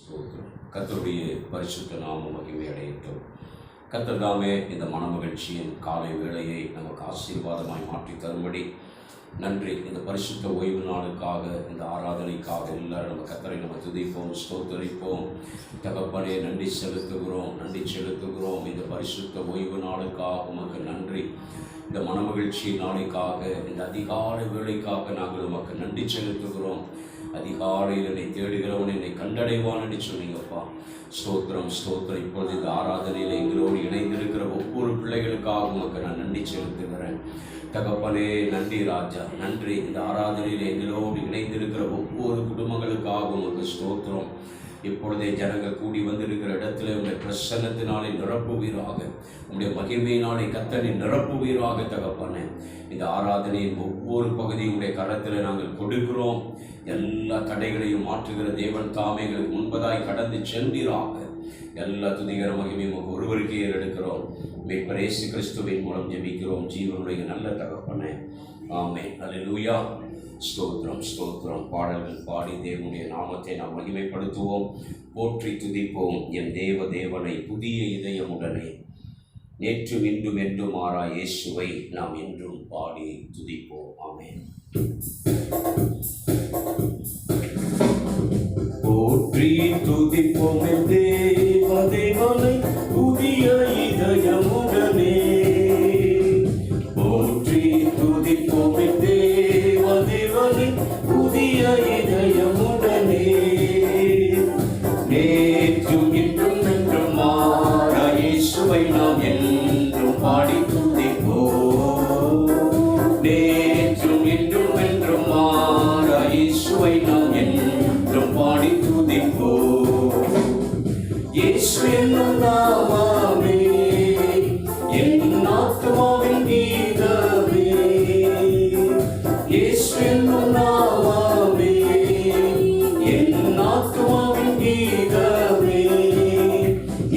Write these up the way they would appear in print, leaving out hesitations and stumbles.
ஸ்தோத்திரம். கர்த்தருடைய பரிசுத்த நாமம் மகிமை அடையட்டும். கர்த்தர் தாமே இந்த மனமகிழ்ச்சியின் காலை வேளையை நமக்கு ஆசீர்வாதமாய் மாற்றி தரும்படி நன்றி. இந்த பரிசுத்த ஓய்வு நாளுக்காக, இந்த ஆராதனைக்காக எல்லாரும் நம்ம கர்த்தரை நம்ம துதிப்போம், ஸ்தோத்தரிப்போம். தகப்பனே, நன்றி செலுத்துகிறோம். இந்த பரிசுத்த ஓய்வு நாளுக்காக உமக்கு நன்றி. இந்த மனமகிழ்ச்சி நாளைக்காக, இந்த அதிகாலை வேளைக்காக நாங்கள் உமக்கு நன்றி செலுத்துகிறோம். அதிகாலையில் என்னை தேடுகிறவன் என்னை கண்டடைவான் என்று சொன்னீங்கப்பா. ஸ்தோத்திரம். இப்பொழுது இந்த ஆராதனையில் எங்களோடு இணைந்திருக்கிற ஒவ்வொரு பிள்ளைகளுக்காக உமக்கு நான் நன்றி செலுத்துகிறேன். தகப்பனே, நன்றி ராஜா, நன்றி. இந்த ஆராதனையில் எங்களோடு இணைந்திருக்கிற ஒவ்வொரு குடும்பங்களுக்காக உமக்கு ஸ்தோத்திரம். இப்பொழுதே ஜனங்கள் கூடி வந்திருக்கிற இடத்துல உங்களுடைய பிரசன்னத்தினாலே நிரப்புவீராக, உங்களுடைய மகிமையினாலே கர்த்தரை நிரப்புவீராக. தகப்பனே, இந்த ஆராதனையின் ஒவ்வொரு பகுதியும் உங்களுடைய கரத்தில் நாங்கள் கொடுக்கிறோம். எல்லா தடைகளையும் மாற்றுகிற தேவன் தாமே எங்களுக்கு முன்பதாய் கடந்து சென்றீராக. எல்லா துதிகர மகிமையும் ஒருவருக்கே எடுக்கிறோம். மீட்பர் இயேசு கிறிஸ்துவின் மூலம் ஜெபிக்கிறோம் ஜீவனுடைய நல்ல தகப்பனே, ஆமென். அல்லேலூயா. ஸ்தோத்திரம். பாடல்கள் பாடி தேவனுடைய நாமத்தை நாம் மகிமைப்படுத்துவோம், போற்றி துதிப்போம். என் தேவனை புதிய இதயமுடனே, நேற்று இன்றும் என்றும் மாறா இயேசுவை நாம் என்றும் பாடி துதிப்போம். ஆமென். போற்றி துதிப்போம் என் தேவனை புதிய இதயமுடனே, போற்றி துதிப்போம் என் தேவனை புதிய இதயமுடனே, நேற்றும் இன்றும் என்றும் மாறா இயேசுவை நாம் என்றும் பாடி துதிப்போம். நேற்றும் இன்றும் என்றும் மாறா இயேசுவை நாம் என்றும் பாடி துதிப்போம். இயேசு என்னும் நாமமே என் ஆத்துமாவின் கீதமே, இயேசு என்னும் நாமமே என் ஆத்துமாவின் கீதமே,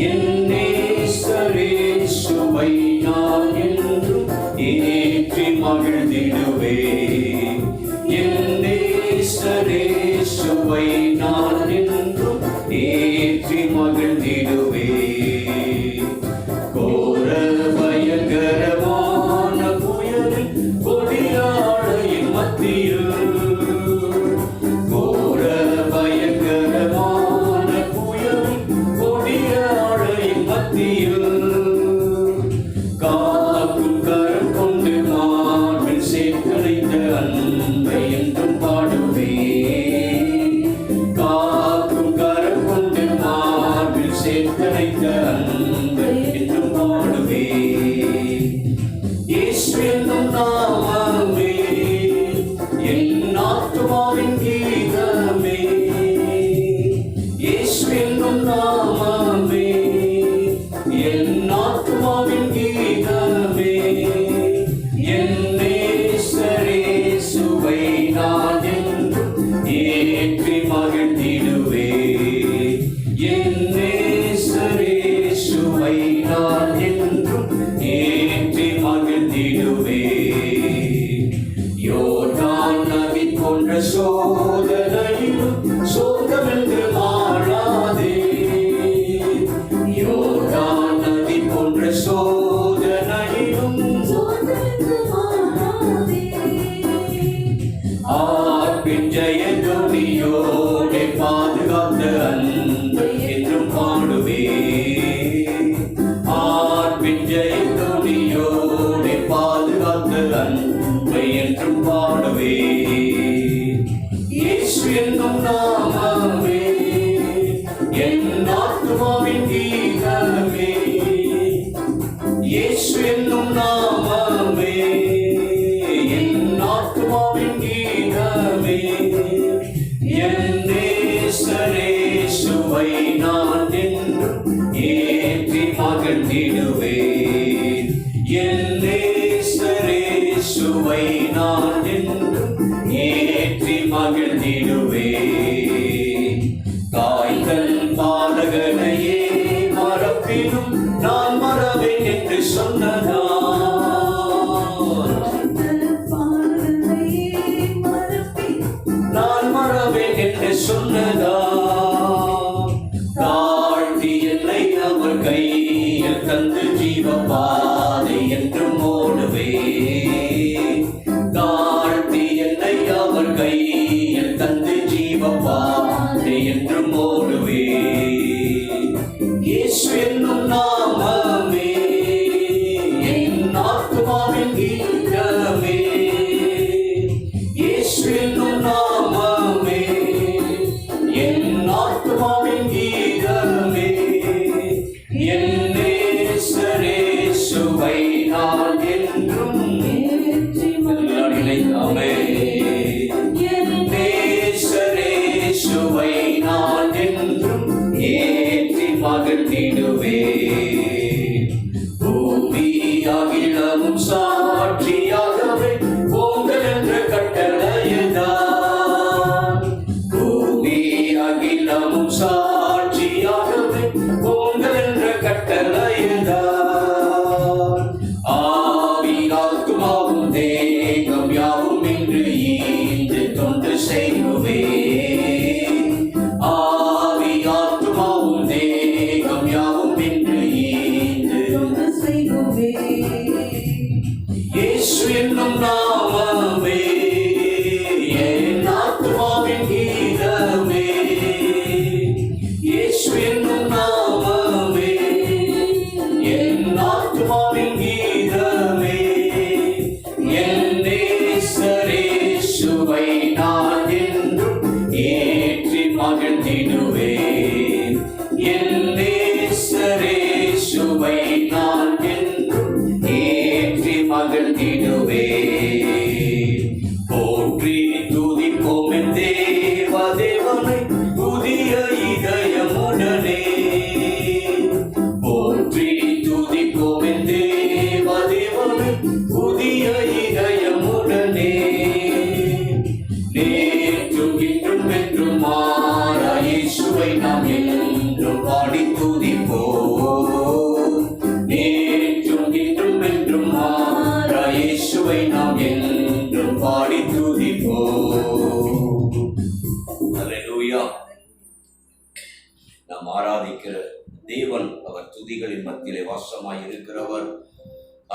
என் நேசரேசுவை நான் என்றும் ஏற்றி மகிழ்ந்திடுவேன். என் நேசரேசுவை நான் என்றும் ஏற்றி மகிழ்ந்திடுவேன். கோர பயங்கரமான புயலின் கொடியாழையின் மத்தியில், கோர பயங்கரமான புயலின் கொடியாழையின் மத்தியில், காக்கும் கரம் கொண்டு மார்பில் சேர்த்தணைத்த அன்பை என்றும் பாடுவேன். காக்கும் கரம் கொண்டு மார்பில் சேர்த்தணைத்த அன்பை என்றும் பாடுவேன். இயேசு என்னும் நாமமே என் ஆத்துமாவின் கீதமே, இயேசு என்னும் நாமமே என் ஆத்துமாவின் கீதமே, என் நேசரேசுவை நான் என்றும் ஏற்றி மகிழ்ந்திடுவேன். என் நேசரேசுவை நான் என்றும் ஏற்றி மகிழ்ந்திடுவேன். யோர்தான் நதி போன்ற சோதனையிலும் சோகமென்று மாறாதே, யோர்தான் நதி போன்ற சோதனையிலும் ஆர்ப்பின் ஜெயதுனியோடே பாதுகாத்த அன்பை என்றும் பாடுவேன். ஆர்ப்பின் ஜெயதுனியோடே பாதுகாத்த அன்பை என்றும் பாடுவேன். இயேசு என்னும் நாமமே என் ஆத்துமாவின் கீதமே, இயேசு என்னும் நாமமே என் ஆத்துமாவின் கீதமே, என் நேசரேசுவை நான் என்றும் ஏற்றி மகிழ்ந்திடுவேன். என் நேசரேசுவை நான் என்றும் ஏற்றி மகிழ்ந்திடுவேன். தாய்கள் பாலகனையே மறப்பினும் நான் மறவேன் என்று சொன்னதா, நான் மறவேன் என்று சொன்னதா, ஜீவபாதை என்றும் ஓடுவே. தாழ்த்தி என்னை அவர் கையில் தந்து ஜீவபாதை என்றும் ஓடுவே. இயேசு என்னும் நாமமே என் ஆத்துமாவின் கீதமே. இயேசு என்னும் நாமமே என் ஆத்துமாவின் கீதமே. என் நேசரேசுவை நான் என்றும் நினைக்காமே. என் நேசரேசுவை நான் என்றும் ஏற்றி மகிழ்ந்திடுவே. பூமி அகிலமும் சாட்சியாகவே உங்கள் என்ற கட்டளையுதான். பூமி அகிலமும் சாட்சியாகவே உங்கள் என்ற கட்டளையுதான். ஆவி ஆத்துமாவும் தேகம் யாவும் இன்று ஈந்து தொண்டு செய்குவே. ஆவி ஆத்துமாவும் தேகம் யாவும் இன்று ஈந்து தொண்டு செய்குவே. இயேசு என்னும் நாமமே என் ஆத்துமாவின் கீதமே. இயேசு என்னும் நாமமே என் ஆத்துமாவின் கீதமே. என் நேசரேசுவை நான் என்றும் ஏற்றி மகிழ்ந்திடுவேன். என் நேசரேசுவை நான் என்றும் ஏற்றி மகிழ்ந்திடுவேன். போற்றி துதிப்போம் என் தேவனை புதிய இதயமுடனே. போற்றி துதிப்போம் என் தேவனை புதிய இதயமுடனே. நேற்றும் இன்றும் என்றும் மாறா இயேசுவை நாம் என்றும் பாடி துதிப்போம். நேற்றும் இன்றும் என்றும் மாறா இயேசுவை நாம் என்றும் பாடி துதிப்போம். அல்லேலூயா. நாம் ஆராதிக்கிற தேவன் அவர் துதிகளின் மத்தியிலே வாசமாய் இருக்கிறவர்.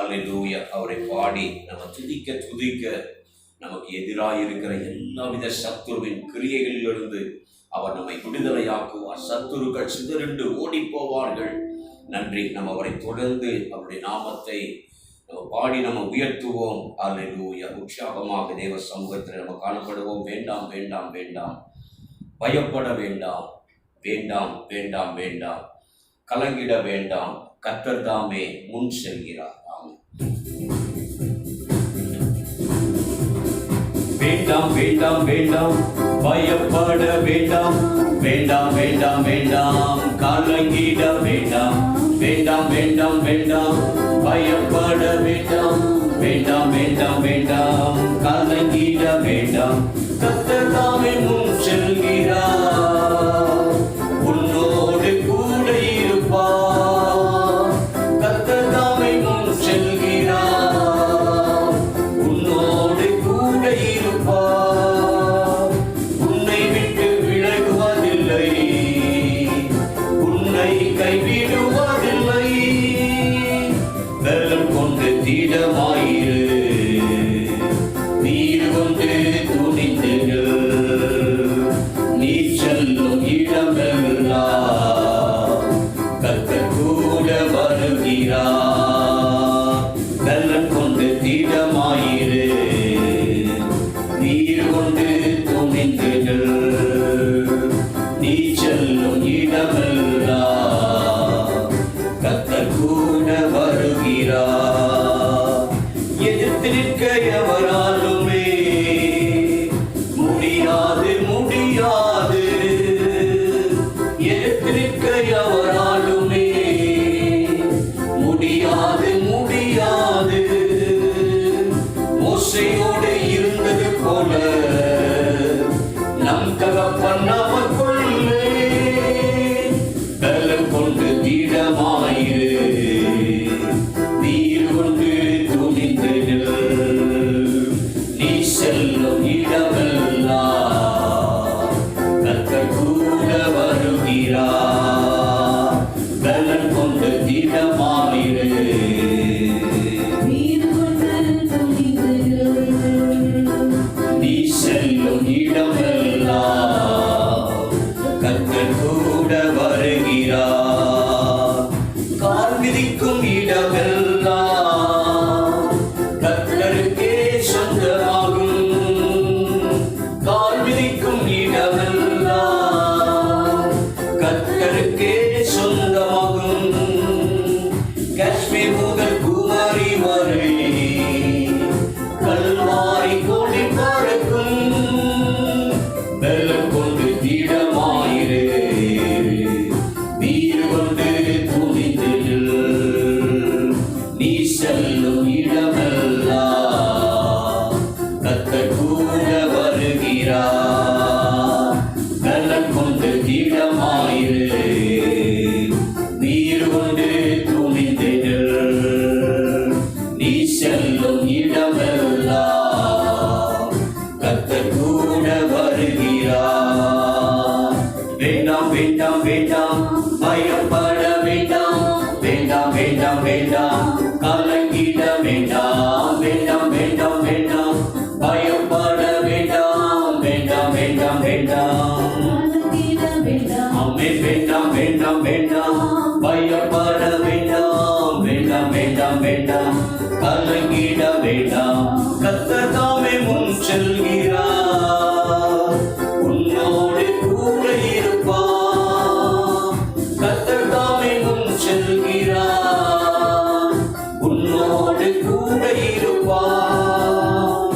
அல்லேலூயா. அவரை பாடி நம்ம துதிக்க துதிக்க நமக்கு எதிராக இருக்கிற எல்லாவித சத்துருவின் கிரியைகளிலிருந்து அவர் நம்மை விடுதலையாக்குவார். சத்துருக்கள் சிதறிண்டு ஓடி போவார்கள். நன்றி. நம்ம அவரை தொடர்ந்து அவருடைய நாமத்தை நம்ம பாடி நம்ம உயர்த்துவோம். அல்லேலூயா. உற்சாகமாக தேவ சமூகத்தில் நம்ம காணப்படுவோம். வேண்டாம் வேண்டாம் வேண்டாம், பயப்பட வேண்டாம், வேண்டாம் வேண்டாம் வேண்டாம், கலங்கிட வேண்டாம். கர்த்தர் தாமே முன் செல்கிறார். வேண்டாம் வேண்டாம் வேண்டாம், பயப்பட வேண்டாம், வேண்டாம் வேண்டாம் வேண்டாம், கலங்கிட வேண்டாம். வேண்டாம் வேண்டாம் வேண்டாம், பயப்பட வேண்டாம், வேண்டாம் வேண்டாம் வேண்டாம், கலங்கிட வேண்டாம். கர்த்தர் தாமே முன் செல்கிறார், உன்னோடு கூட இருப்பார். கர்த்தர் தாமே முன் செல்கிறார், உன்னோடு கூட இருப்பார். உன்னை விட்டு விலகுவதில்லை, உன்னை கைவிடுவதில்லை. பலம் கொண்டு திடமாயிரு, நீர் கொண்டு துணிந்து நீ செல்லும் இடமெல்லாம் கர்த்தர் கூட வருகிறார். பலம் கொண்டு திடமாயிரு, நீர் கொண்டு துணிந்து நீ செல்லும் இடமெல்லாம் கர்த்தர் கூட வருகிறார். எதிர்த்து நிற்க எவராலுமே முடியாது முடியாது, எதிர்த்து நிற்க எவராலுமே முடியாது முடியாது. மோசேயோடு இருந்தது போல நம் தகப்பன் நமக்குள்ளே பலம் கொண்டு திடமாயிரு, நீர் கொண்டு துணிந்து நீ செல்லும் இடமெல்லாம் கர்த்தர் கூட வருகிறார். பலம் கொண்டு திடமாயிரு, துதிக்கும் இடமெல்லாம் கர்த்தருக்கே சொந்தமாகும். காஷ்மீர் முதல் குமரி வரை கல்வாரி கொடி பறக்கும். வெள்ளம் கொண்டு திடமாயிரு, வீறு கொண்டு துணிந்தில். நீ செல்லும் இடமெல்லாம் கர்த்தர் கூட வருகிறார். வெள்ளம் கொண்டு திடமாயிரு, வீறு கொண்டு துணிந்தில். நீ செல்லும் இடமெல்லாம் கர்த்தர் கூட வருகிறார். வேண்டாம் வேண்டாம் வேண்டாம் பயப்பட வேண்டாம், வேண்டாம் வேண்டாம் வேண்டாம் கலங்கிட வேண்டாம், வேண்டாம் வேண்டாம் வேண்டாம் பயப்பட வேண்டாம், வேண்டாம் வேண்டாம் வேண்டாம் அம்மே வேண்டாம் வேண்டாம் வேண்டாம் பயப்பட வேண்டாம், வேண்டாம் வேண்டாம் வேண்டாம் கலங்கிட வேண்டாம். கர்த்தர் தாமே முன் செல்கிறார், உன்னோடு கூட இருப்பார். கர்த்தர் தாமே முன் செல்கிறார், உன்னோடு கூட இருப்பார்.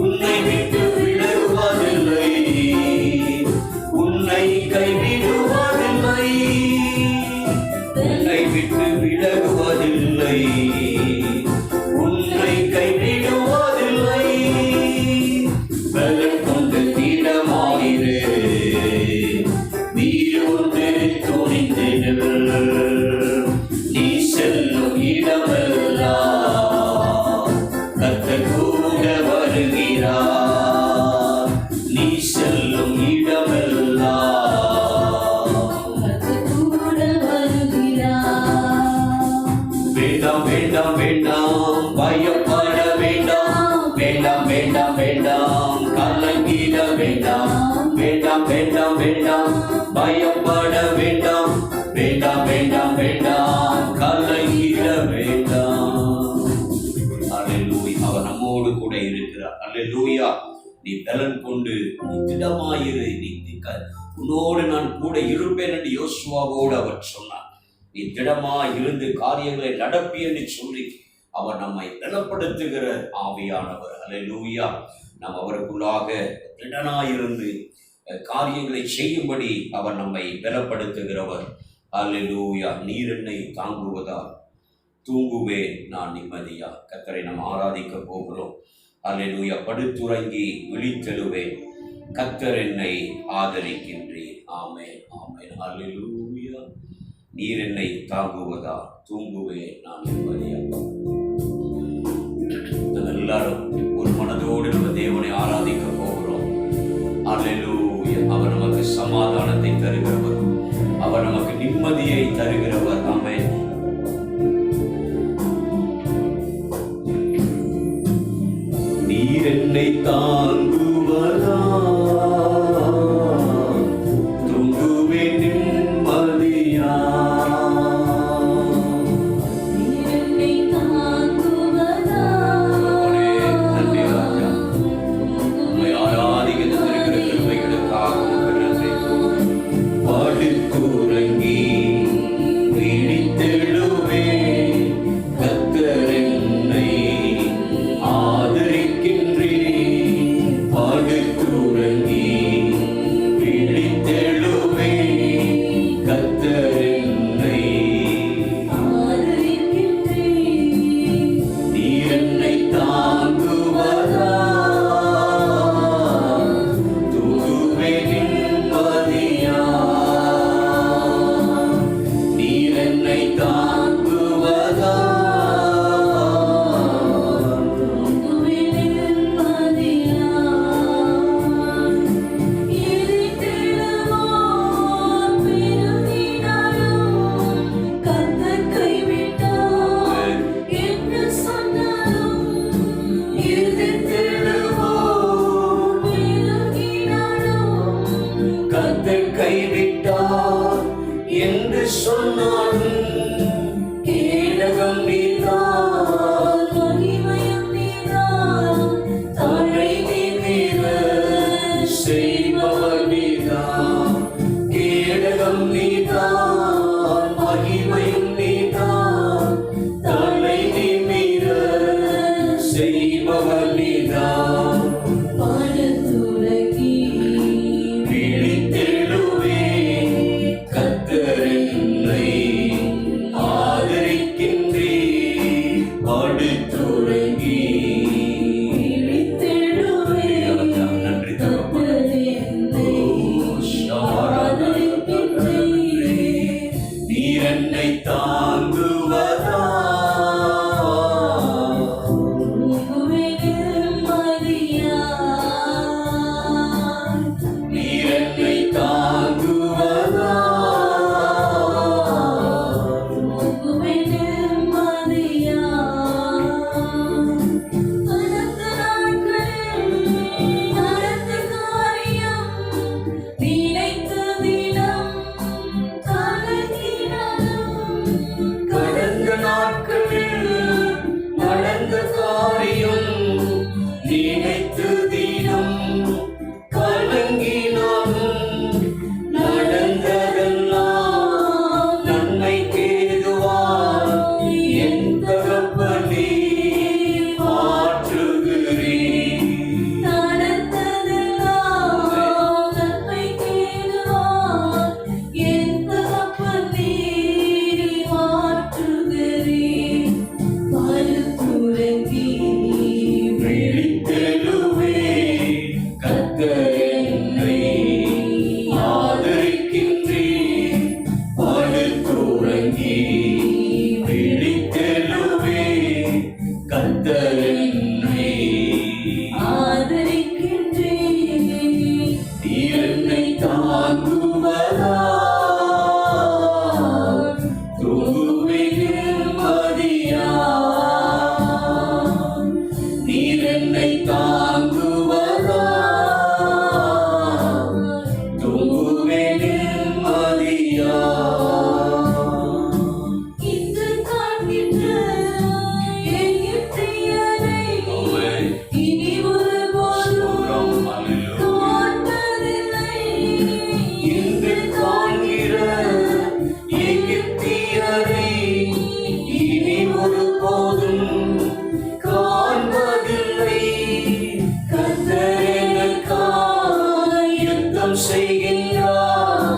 உன்னை விட்டு விலகுவதில்லை, உன்னை கைவிடுவதில்லை, உன்னை விட்டு விலகுவதில்லை, உன்னை கைவிடுவதில்லை. பலன் கொண்டு திடமாயிரு, வீறு கொண்டு துணிந்திடு. நீ செல்லும் இடமெல்லாம் கர்த்தர் கூட வருகிறார். நீ செல்லும் இடமெல்லாம் வேண்டாம் வேண்டாம் வேண்டாம் பயப்பட வேண்டாம், வேண்டாம் வேண்டாம் வேண்டாம் கலங்கிட வேண்டாம், வேண்டாம் வேண்டாம் வேண்டாம் பயப்பட வேண்டாம், வேண்டாம் வேண்டாம் வேண்டாம் கலங்கிட வேண்டாம். அல்லேலூயா, அவர் நம்மோடு கூட இருக்கிறார். அல்லேலூயா, நீ பலன் கொண்டு நீ திடமாயிரு, நீ உன்னோடு நான் கூட இருப்பேன் என்று யோசுவாவோடு அவர் சொன்னார். நீ திடமா இருந்து காரியங்களை நடப்பி என்று சொல்லி அவர் நம்மை பலப்படுத்துகிற ஆவியானவர். அல்லேலூயா, நாம் அவருக்குள்ளாக திடனாயிருந்து காரியங்களை செய்யும்படி அவர் நம்மை பலப்படுத்துகிறவர். அல்லேலூயா, நீர் என்னை தாங்குவதால் தூங்குவேன் நான் நிம்மதியா. கர்த்தரை நாம் ஆராதிக்க போகிறோம். அல்லேலூயா, படுத்துறங்கி விழித்தெழுவேன், கர்த்தர் என்னை ஆதரிக்கின்றேன். ஆமென் ஆமென். அல்லேலூயா, நீர் என்னை தாங்குவதா தூங்குவேன் நான் நிம்மதியா. எல்லாரும் ஒரு மனதோடு நம்ம தேவனை ஆராதிக்க போகிறோம். அல்லேலூயா, அவர் நமக்கு சமாதானத்தை தருகிறவர், அவர் நமக்கு நிம்மதியை தருகிறவர். ஆமென். நீர் என்னை தாங்குவதா தூங்குவேன் நிம்மதியா. கைவிட்டார் என்று சொன்னாலும் கேடகம் நீதான், மகிமையும் நீதான், தாழை நீர் செய்வார். செய்பவர் நீதான், கேடகம் நீதான், மகிமையும் நீதான், தலை நிமிர செய்பவர் நீதான். படுத்துறங்கி விழித்தெழுவே கர்த்தர் என்னை ஆதரிக்கின்றே. படுத்துறங்கி விழித்தெழுவே நன்றி தகப்பனே. நீர் என்னை தாங்குவதா, நீர் என்னை தாங்குவதா, கடந்த நாட்களில் நடந்த காரியம் நினைத்து தினம் கலங்கினாலும், நடந்ததெல்லாம் நன்மைக்கேதுவாய் என் தகப்பனே மாற்றுகிறீர். விழித்தெழுவே கர்த்தர் என்னை ஆதரிக்கின்றீர். படுத்துறங்கி விழித்தெழுவே கர்த்தர் என்னை நீர் என்னை தாங்குவதா, தூங்குவேன் நிம்மதியா. நீர் என்னை தாங்குவதா, தூங்குவேன் நிம்மதியா. இன்று காண்கிற எகிப்தியரை இனி ஒருபோதும் காண்பதில்லை. கர்த்தர் எனக்காய் யுத்தம் செய்கின்றார்,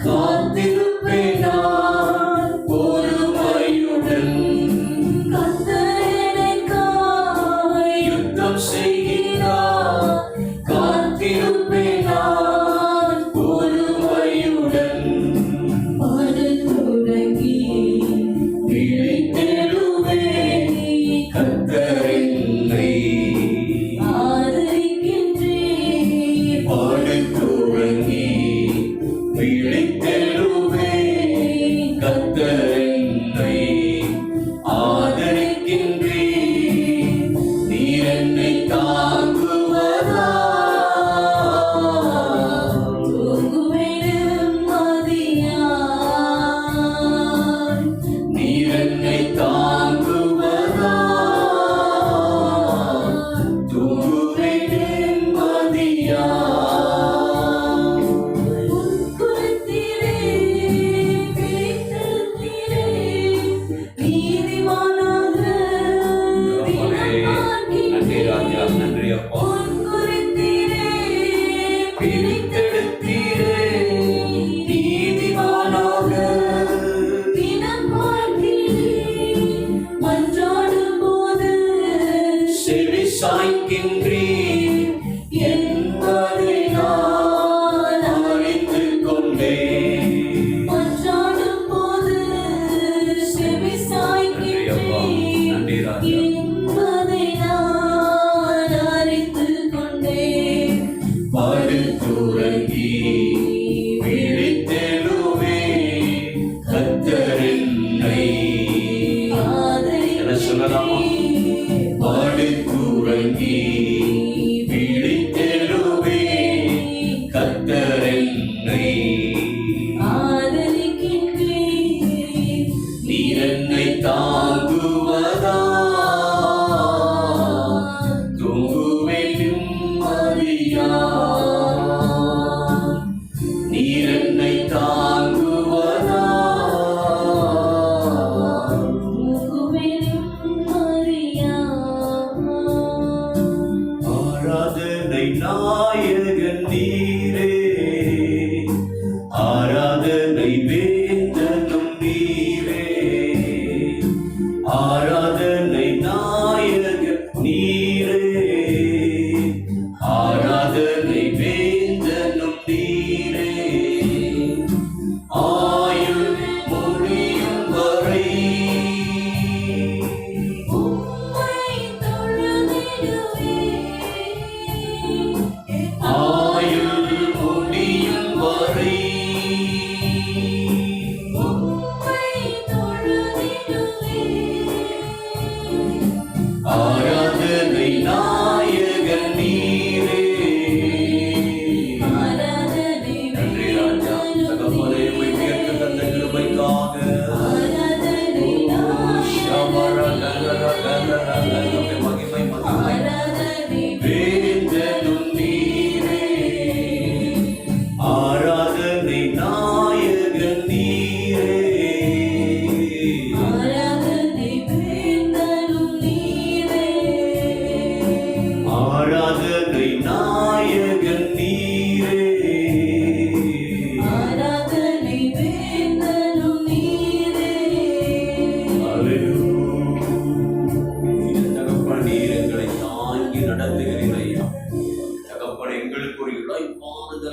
காத்திருப்பேன் நான் பொறுமையுடன். யுத்தம் செய்கின்றார், காத்திருப்பேன் நான் பொறுமையுடன். விழித்தெழுவே கர்த்தர் என்னை படுத்துறங்கி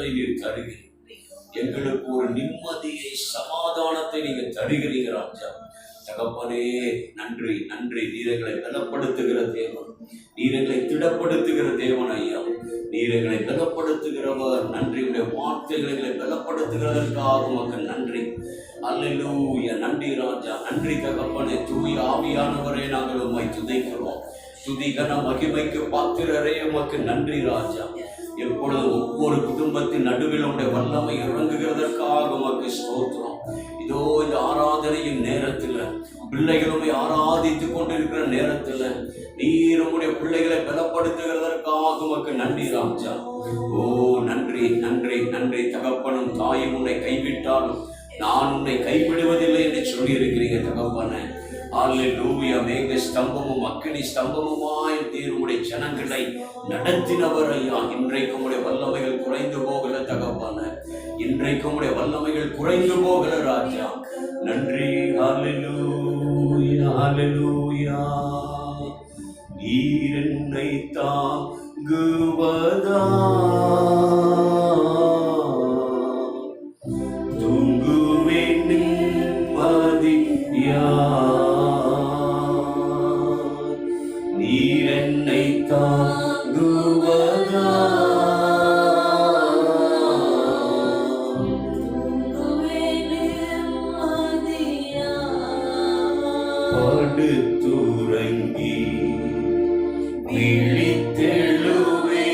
ஆறுதலை நீர் தருகிறீர். எங்களுக்கு ஒரு நிம்மதியை, சமாதானத்தை நீங்க தருகிறீங்க ராஜா. தகப்பனே நன்றி, நன்றி. நீரங்களை பலப்படுத்துகிற தேவன், நீரங்களை திடப்படுத்துகிற தேவன் ஐயா. நீரங்களை பலப்படுத்துகிறவர். நன்றி. உடைய வார்த்தைகளை பலப்படுத்துகிறதற்காக உமக்கு நன்றி. அல்லேலூயா. நன்றி ராஜா, நன்றி தகப்பனே. தூய ஆவியானவரே, நாங்கள் உம்மை துதிக்கிறோம். துதிகன மகிமைக்கு பாத்திரரே, உமக்கு நன்றி ராஜா. எப்பொழுது ஒவ்வொரு குடும்பத்தின் நடுவில் உடைய வல்லமை இறங்குகிறதற்காக உமக்கு ஸ்தோத்திரம். இதோ இந்த ஆராதனையின் நேரத்தில் பிள்ளைகளுமே ஆராதித்துக் கொண்டிருக்கிற நேரத்தில் நீர் உம்முடைய பிள்ளைகளை பலப்படுத்துகிறதற்காக உமக்கு நன்றி ராஜா. ஓ நன்றி, நன்றி, நன்றி. தகப்பனும் தாயும் உன்னை கைவிட்டாலும் நான் உன்னை கைவிடுவதில்லை என்று சொல்லி இருக்கிறீங்க தகப்பனே. அல்லேலூயா. மேக ஸ்தம்பமும் அக்கினி ஸ்தம்பமுமாய் தீர்வுடைய ஜனங்களை நடத்தினவர் ஐயா. இன்றைக்கு உடைய வல்லமைகள் குறைந்து போகல தகப்பன. இன்றைக்கு உடைய வல்லமைகள் குறைந்து போகல ராஜா. நன்றி. அல்லேலூயா, அல்லேலூயா. நீர் என்னை தாங்குவதா, தூங்குவேன் நிம்மதியா. நீர் என்னை தாங்குவதா, படுத்துறங்கி விழித்தெழுவே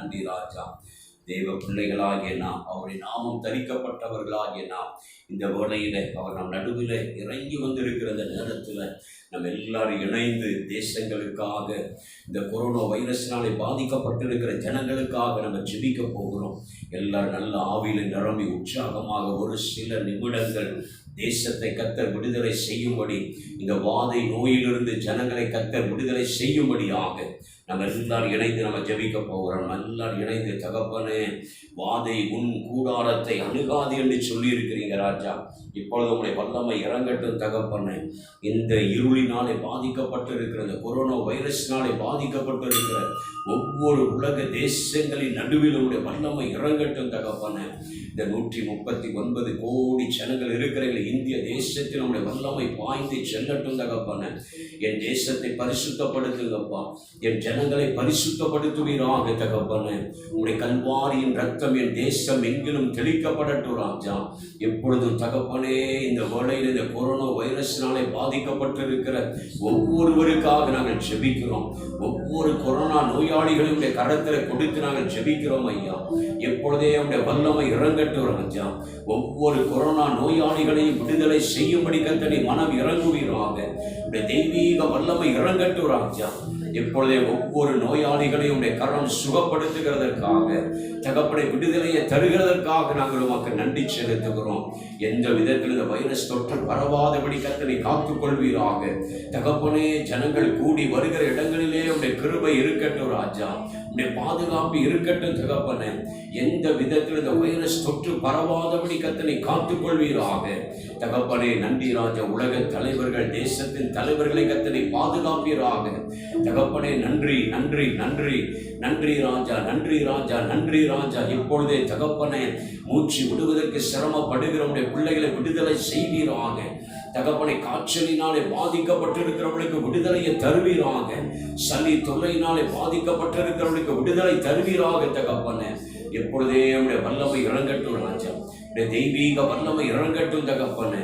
நன்றி ராஜா. தேவ பிள்ளைகளாகிய நாம், அவருடைய நாமம் தரிக்கப்பட்டவர்களாகிய நாம், இந்த வேளையில அவர் நம் நடுவில் இறங்கி வந்திருக்கிற இந்த நேரத்தில் நம்ம எல்லாரும் இணைந்து தேசங்களுக்காக, இந்த கொரோனா வைரஸினாலே பாதிக்கப்பட்டிருக்கிற ஜனங்களுக்காக நம்ம ஜெபிக்க போகிறோம். எல்லாரும் நல்ல ஆவியில் நிரம்பி உற்சாகமாக ஒரு சில நிமிடங்கள் தேசத்தை கர்த்தர் விடுதலை செய்யும்படி, இந்த வாதை நோயிலிருந்து ஜனங்களை கர்த்தர் விடுதலை செய்யும்படியாக நம்ம எல்லாரும் இணைந்து நம்ம ஜெபிக்க போகிறோம். எல்லாரும் இணைந்து, தகப்பனே, வாதை உன் கூடாரத்தை அணுகாது என்று சொல்லி இருக்கிறீங்க ராஜா. இப்பொழுது உங்களுடைய வல்லமை இறங்கட்டும் தகப்பனே. இந்த இருளினாலே பாதிக்கப்பட்டு இருக்கிற, இந்த கொரோனா வைரஸினாலே பாதிக்கப்பட்டு இருக்கிற ஒவ்வொரு உலக தேசங்களின் நடுவில் உங்களுடைய வல்லமை இறங்கட்டும் தகப்பனே. இந்த 139 கோடி ஜனங்கள் இருக்கிற இந்திய தேசத்தில் உங்களுடைய வல்லமை பாய்ந்து செல்லட்டும் தகப்பனே. என் தேசத்தை பரிசுத்தப்படுத்துங்கப்பா, என் ஜனங்களை பரிசுத்தப்படுத்துவீராக தகப்பனே. உங்களுடைய கல்வாரியின் ரத்தம் என் தேசம் எங்கிலும் தெளிக்கப்படட்டும் ராஜா. எப்பொழுதும் தகப்பனே, இந்த வேளையில் இந்த கொரோனா வைரஸினாலே பாதிக்கப்பட்டிருக்கிற ஒவ்வொருவருக்காக நாங்கள் ஜெபிக்கிறோம். ஒவ்வொரு கொரோனா நோயாளிகளையும் கரத்தில் கொடுத்து நாங்கள் ஜெபிக்கிறோம் ஐயா. எப்பொழுதே உங்களுடைய வல்லமை இறங்கட்டும் ராஜா. ஒவ்வொரு கொரோனா நோயாளிகளையும் விடுதலை செய்யும்படி கர்த்தர் மனம் இறங்குவீராக. உடைய தெய்வீக வல்லமை இறங்கட்டும் ராஜா. எப்பொழுதே ஒவ்வொரு நோயாளிகளையும் உடைய கரம் சுகப்படுத்துகிறதற்காக, தகப்பனை விடுதலையை தருகிறதற்காக நாங்கள் உமக்கு நன்றி செலுத்துகிறோம். எந்த விதத்தில் இந்த வைரஸ் தொற்று பரவாதபடி கர்த்தரை காத்துக்கொள்வீராக. தகப்பனே, ஜனங்கள் கூடி வருகிற இடங்களிலே உடைய கிருபை இருக்கட்டும் ராஜா. உடைய பாதுகாப்பு இருக்கட்டும் தகப்பனே. எந்த விதத்தில் இந்த வைரஸ் தொற்று பரவாதபடி கர்த்தரை காத்துக்கொள்வீராக. தகப்பனே, நன்றி ராஜா. உலக தலைவர்கள், தேசத்தின் தலைவர்களை கர்த்தரை பாதுகாப்பீராக. தகப்பனே, நன்றி நன்றி நன்றி நன்றி ராஜா, நன்றி ராஜா, நன்றி ராஜா. இப்பொழுதே தகப்பனே, மூச்சு விடுவதற்கு சிரமப்படுகிற உடைய பிள்ளைகளை விடுதலை செய்வீராக. தகப்பனை, காய்ச்சலினாலே பாதிக்கப்பட்டிருக்கிறவர்களுக்கு விடுதலையை தருவீராக. சளி தொல்லையினாலே பாதிக்கப்பட்டிருக்கிறவர்களுக்கு விடுதலை தருவீராக தகப்பனே. எப்பொழுதே உடைய வல்லமை இறங்கட்டும் ராஜா. உடைய தெய்வீக வல்லமை இறங்கட்டும் தகப்பனே.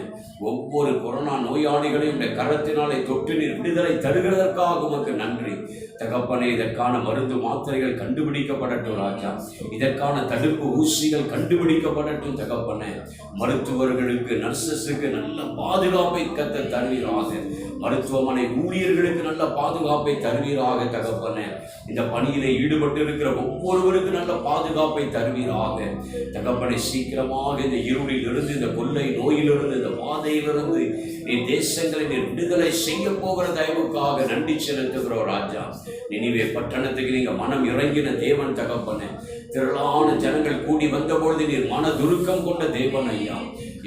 ஒவ்வொரு கொரோனா நோயாளிகளையும் உடைய கரத்தினாலே தொட்டு நீர் விடுதலை தருகிறதற்காக உமக்கு நன்றி தகப்பனே. இதற்கான மருந்து மாத்திரைகள் கண்டுபிடிக்கப்படட்டும் ராஜா. இதற்கான தடுப்பு ஊசிகள் கண்டுபிடிக்கப்படட்டும் தகப்பனே. மருத்துவர்களுக்கு, நர்சஸுக்கு நல்ல பாதுகாப்பை கர்த்தர் தருவீராக. மருத்துவமனை ஊழியர்களுக்கு நல்ல பாதுகாப்பை தருவீராக தகப்பனே. இந்த பணியிலே ஈடுபட்டு இருக்கிற ஒவ்வொருவருக்கு நல்ல பாதுகாப்பை தருவீராக தகப்பனை. சீக்கிரமாக இந்த இருளில் இருந்து, இந்த கொள்ளை நோயிலிருந்து, இந்த வாதையிலிருந்து நீ தேசங்களை நீர் விடுதலை செய்ய போகிற தயவுக்காக நன்றி செலுத்துகிறோம் ராஜா. நினிவே பட்டணத்துக்கு நீங்க மனம் இறங்கின தேவன் தகப்பனே. திரளான ஜனங்கள் கூடி வந்தபொழுது நீர் மன துருக்கம் கொண்ட தேவன் ஐயா.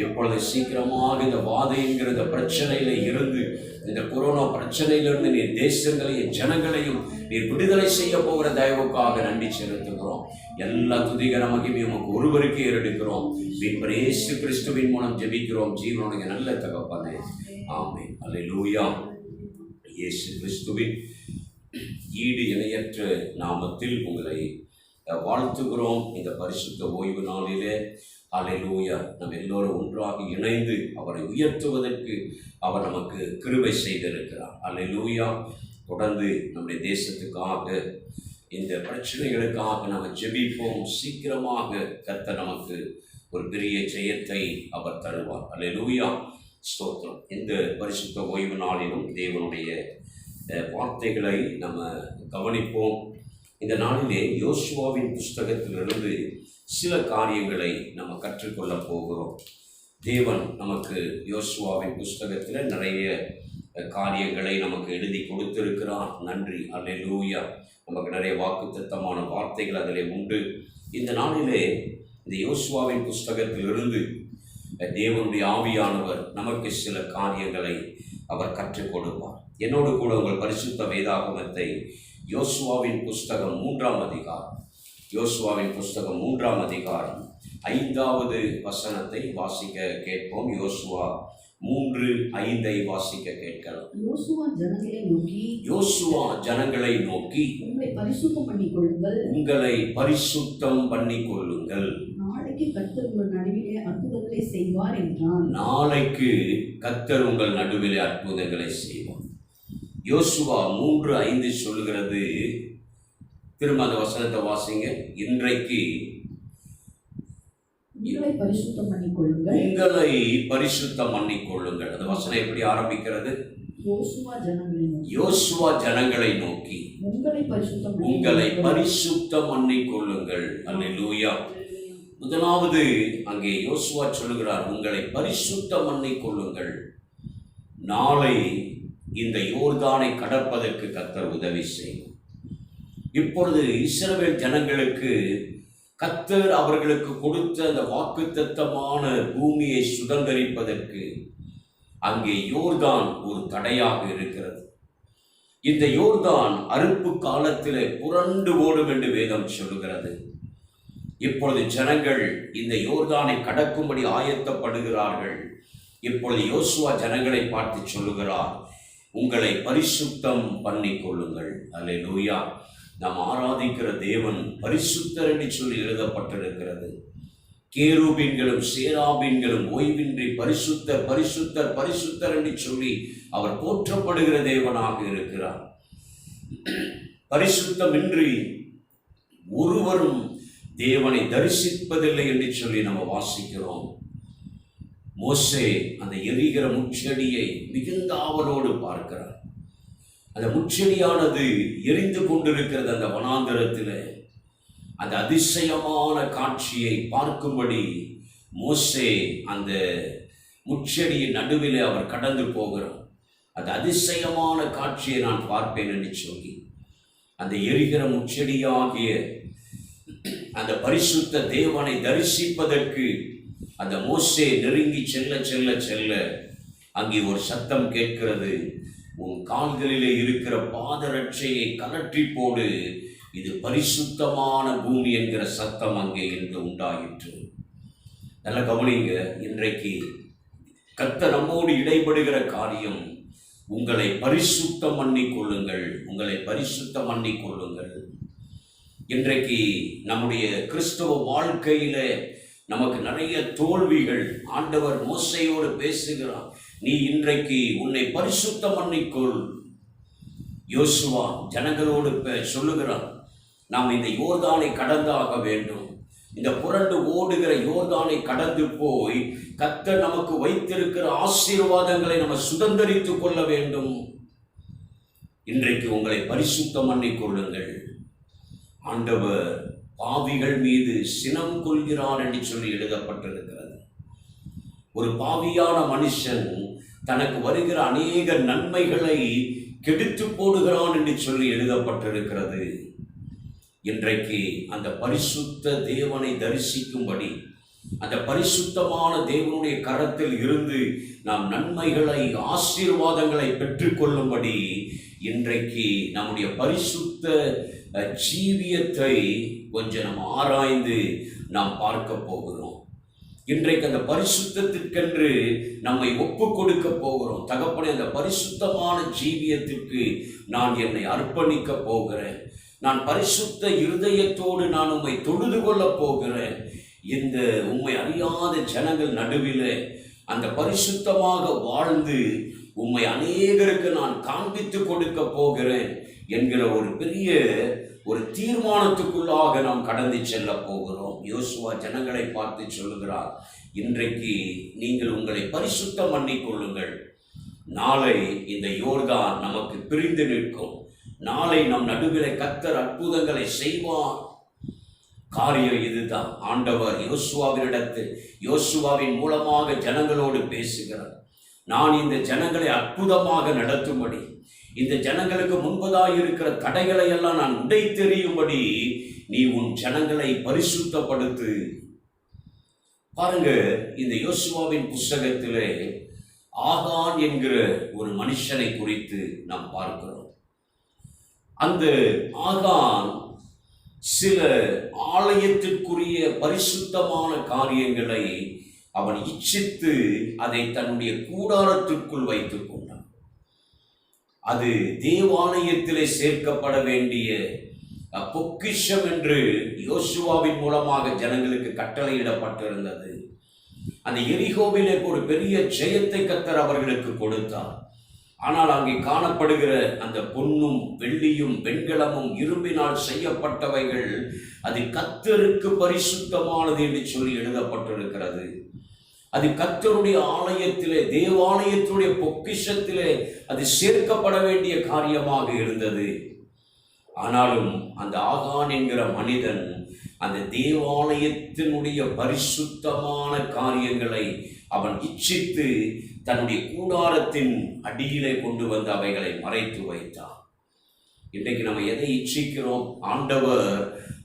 எப்பொழுது சீக்கிரமாக இந்த வாதை என்கிற இந்த பிரச்சனையில இருந்து, இந்த கொரோனா பிரச்சனையிலிருந்து நீர் தேசங்களையும் ஜனங்களையும் நீர் விடுதலை செய்ய போகிற தயவுக்காக நன்றி செலுத்துகிறோம். எல்லா துதிகர மகிமையும் உமக்கு ஒருவருக்கே ஏறெடுக்கிறோம். இயேசு கிறிஸ்துவின் மூலம் ஜெபிக்கிறோம் ஜீவனுடைய நல்ல தகப்பனே. ஆமென். அல்லேலூயா. இயேசு கிறிஸ்துவின் ஈடு இணையற்ற நாமத்தில் உங்களை வாழ்த்துகிறோம். இந்த பரிசுத்த ஓய்வு நாளிலே அல்லேலூயா, நம்ம எல்லோரும் ஒன்றாக இணைந்து அவரை உயர்த்துவதற்கு அவர் நமக்கு கிருபை செய்திருக்கிறார். அல்லேலூயா. தொடர்ந்து நம்முடைய தேசத்துக்காக, இந்த பிரச்சனைகளுக்காக நம்ம ஜெபிப்போம். சீக்கிரமாக கர்த்தர் நமக்கு ஒரு பெரிய ஜெயத்தை அவர் தருவார். அல்லேலூயா. ஸ்தோத்திரம். இந்த பரிசுத்த ஓய்வு நாளிலும் தேவனுடைய வார்த்தைகளை நம்ம கவனிப்போம். இந்த நாளிலே யோசுவாவின் புஸ்தகத்திலிருந்து சில காரியங்களை நம்ம கற்றுக்கொள்ள போகிறோம். தேவன் நமக்கு யோசுவாவின் புஸ்தகத்தில் நிறைய காரியங்களை நமக்கு எழுதி கொடுத்திருக்கிறார். நன்றி. அல்லேலூயா. நமக்கு நிறைய வாக்குத்தத்தமான வார்த்தைகள் அதிலே உண்டு. இந்த நாளிலே இந்த யோசுவாவின் புஸ்தகத்திலிருந்து தேவனுடைய ஆவியானவர் நமக்கு சில காரியங்களை அவர் கற்றுக் கொடுப்பார். என்னோடு கூட உங்கள் பரிசுத்த வேதாகமத்தை யோசுவாவின் புஸ்தகம் 3ஆம் அதிகாரம், யோசுவாவின் புஸ்தகம் 3ஆம் அதிகாரம் 5வது வசனத்தை வாசிக்க கேட்போம். யோசுவா 3:5 வாசிக்க கேட்கலாம். யோசுவா ஜனங்களை நோக்கி உங்களை பரிசுத்தம் பண்ணிக் கொள்ளுங்கள். நாளைக்கு கர்த்தர் உங்கள் நடுவிலே அற்புதங்களை செய்வார் என்றான். நாளைக்கு கர்த்தர் உங்கள் நடுவிலே அற்புதங்களை செய்வார். யோசுவா 3:5 சொல்கிறது, திரும்ப அந்த வசனத்தை வாசிங்க. இன்றைக்கு உங்களை பரிசுத்தம் பண்ணிக்கொள்ளுங்கள். உங்களை பரிசுத்தம் பண்ணிக்கொள்ளுங்கள். அந்த வசனம் எப்படி ஆரம்பிக்கிறது? யோசுவா ஜனங்களை நோக்கி உங்களை பரிசுத்தம் பண்ணிக்கொள்ளுங்கள். அல்லேலூயா. முதலாவது அங்கே யோசுவா சொல்லுகிறார், உங்களை பரிசுத்தம் பண்ணிக்கொள்ளுங்கள். நாளை இந்த யோர்தானை கடப்பதற்கு கர்த்தர் உதவி செய்யும். இப்பொழுது இஸ்ரவேல் ஜனங்களுக்கு கர்த்தர் அவர்களுக்கு கொடுத்த அந்த வாக்குத்தத்தமான பூமியை சுதந்தரிப்பதற்கு அங்கே யோர்தான் ஒரு தடையாக இருக்கிறது. இந்த யோர்தான் அறுப்பு காலத்திலே புரண்டு ஓடும் என்று வேதம் சொல்லுகிறது. இப்பொழுது ஜனங்கள் இந்த யோர்தானை கடக்கும்படி ஆயத்தப்படுகிறார்கள். இப்பொழுது யோசுவா ஜனங்களை பார்த்து சொல்லுகிறார், உங்களை பரிசுத்தம் பண்ணிக்கொள்ளுங்கள். அல்லேலூயா. நாம் ஆராதிக்கிற தேவன் பரிசுத்தர் என்று சொல்லி எழுதப்பட்டிருக்கிறது. கேருபீன்களும் சேராபீன்களும் ஓய்வின்றி பரிசுத்தர் பரிசுத்தர் பரிசுத்தர் என்று சொல்லி அவர் போற்றப்படுகிற தேவனாக இருக்கிறார். பரிசுத்தமின்றி ஒருவரும் தேவனை தரிசிப்பதில்லை என்று சொல்லி நம்ம வாசிக்கிறோம். மோசே அந்த எரிகிற முச்செடியை மிகுந்த ஆவலோடு பார்க்கிறார். அந்த முச்செடியானது எரிந்து கொண்டிருக்கிறது அந்த வனாந்தரத்தில். அந்த அதிசயமான காட்சியை பார்க்கும்படி மோசே அந்த முச்செடியின் நடுவில் அவர் கடந்து போகிறார். அந்த அதிசயமான காட்சியை நான் பார்ப்பேன் என்று சொல்லி அந்த எரிகிற முச்செடியாகிய அந்த பரிசுத்த தேவனை தரிசிப்பதற்கு அந்த மோசே நெருங்கி செல்ல செல்ல செல்ல அங்கே ஒரு சத்தம் கேட்கிறது, உன் கால்களிலே இருக்கிற பாதரட்சையை கலற்றி போடு, இது பரிசுத்தமான பூமி என்கிற சத்தம் அங்கே என்று உண்டாயிற்று. நல்ல கவனிங்க. இன்றைக்கு கர்த்தர் நம்மோடு இடைபடுகிற காரியம், உங்களை பரிசுத்தம் பண்ணிக்கொள்ளுங்கள், உங்களை பரிசுத்தம் பண்ணிக்கொள்ளுங்கள். இன்றைக்கு நம்முடைய கிறிஸ்தவ வாழ்க்கையில நமக்கு நிறைய தோல்விகள். ஆண்டவர் மோசையோடு பேசுகிறார், நீ இன்றைக்கு உன்னை பரிசுத்தம் பண்ணிக்கொள். யோசுவா ஜனங்களோடு சொல்லுகிறார், நாம் இந்த யோர்தானை கடந்தாக வேண்டும். இந்த புரண்டு ஓடுகிற யோர்தானை கடந்து போய் கர்த்தர் நமக்கு வைத்திருக்கிற ஆசீர்வாதங்களை நம்ம சுதந்தரித்துக் கொள்ள வேண்டும். இன்றைக்கு உங்களை பரிசுத்தம் பண்ணிக்கொள்ளுங்கள். ஆண்டவர் பாவிகள் மீது சினம் கொள்கிறார் என்று சொல்லி எழுதப்பட்டிருக்கிறது. ஒரு பாவியான மனுஷன் தனக்கு வருகிற அநேக நன்மைகளை கெடுத்து போடுகிறான் என்று சொல்லி எழுதப்பட்டிருக்கிறது. இன்றைக்கு அந்த பரிசுத்த தேவனை தரிசிக்கும்படி, அந்த பரிசுத்தமான தேவனுடைய கரத்தில் இருந்து நாம் நன்மைகளை ஆசீர்வாதங்களை பெற்றுக்கொள்ளும்படி இன்றைக்கு நம்முடைய பரிசுத்த ஜீவியத்தை கொஞ்சம் நம்ம ஆராய்ந்து நாம் பார்க்க போகிறோம். இன்றைக்கு அந்த பரிசுத்தத்திற்கென்று நம்மை ஒப்பு கொடுக்க போகிறோம். தகப்பனே, அந்த பரிசுத்தமான ஜீவியத்திற்கு நான் என்னை அர்ப்பணிக்க போகிறேன். நான் பரிசுத்த இருதயத்தோடு நான் உம்மை தொழுது கொள்ள போகிறேன். இந்த உம்மை அறியாத ஜனங்கள் நடுவில் அந்த பரிசுத்தமாக வாழ்ந்து உம்மை அநேகருக்கு நான் காண்பித்து கொடுக்க போகிறேன் என்கிற ஒரு பெரிய ஒரு தீர்மானத்துக்குள்ளாக நாம் கடந்து செல்ல போகிறோம். யோசுவா ஜனங்களை பார்த்து சொல்லுகிறார், இன்றைக்கு நீங்கள் உங்களை பரிசுத்தம் பண்ணிக்கொள்ளுங்கள். நாளை இந்த யோர்தான் நமக்கு பிரிந்து நிற்கும். நாளை நம் நடுவில் கர்த்தர் அற்புதங்களை செய்வார். காரியம் இதுதான். ஆண்டவர் யோசுவாவின் மூலமாக ஜனங்களோடு பேசுகிறார். நான் இந்த ஜனங்களை அற்புதமாக நடத்தும்படி, இந்த ஜனங்களுக்கு முன்பதாக இருக்கிற தடைகளை எல்லாம் நான் உடைத்தெறியும்படி நீ உன் ஜனங்களை பரிசுத்தப்படுத்து. பாருங்க, இந்த யோசுவாவின் புஸ்தகத்திலே ஆகான் என்கிற ஒரு மனுஷனை குறித்து நாம் பார்க்கிறோம். அந்த ஆகான் சில ஆலயத்திற்குரிய பரிசுத்தமான காரியங்களை அவன் இச்சித்து அதை தன்னுடைய கூடாரத்திற்குள் வைத்துக் கொண்டான். அது தேவாலயத்திலே சேர்க்கப்பட வேண்டிய பொக்கிஷம் என்று யோசுவாவின் மூலமாக ஜனங்களுக்கு கட்டளையிடப்பட்டிருந்தது. அந்த எரிகோவிலே ஒரு பெரிய ஜெயத்தை கர்த்தர் அவர்களுக்கு கொடுத்தார். ஆனால் அங்கே காணப்படுகிற அந்த பொன்னும் வெள்ளியும் வெண்கலமும் இரும்பினால் செய்யப்பட்டவைகள் அது கர்த்தருக்கு பரிசுத்தமானது என்று சொல்லி எழுதப்பட்டிருக்கிறது. அது கர்த்தருடைய ஆலயத்திலே, தேவாலயத்துடைய பொக்கிஷத்திலே அது சேர்க்கப்பட வேண்டிய காரியமாக இருந்தது. ஆனாலும் அந்த ஆகான் என்கிற மனிதன் அந்த தேவாலயத்தினுடைய பரிசுத்தமான காரியங்களை அவன் இச்சித்து தன்னுடைய கூடாரத்தின் அடியிலே கொண்டு வந்து அவைகளை மறைத்து வைத்தான். இன்றைக்கு நம்ம எதை இச்சிக்கிறோம்? ஆண்டவர்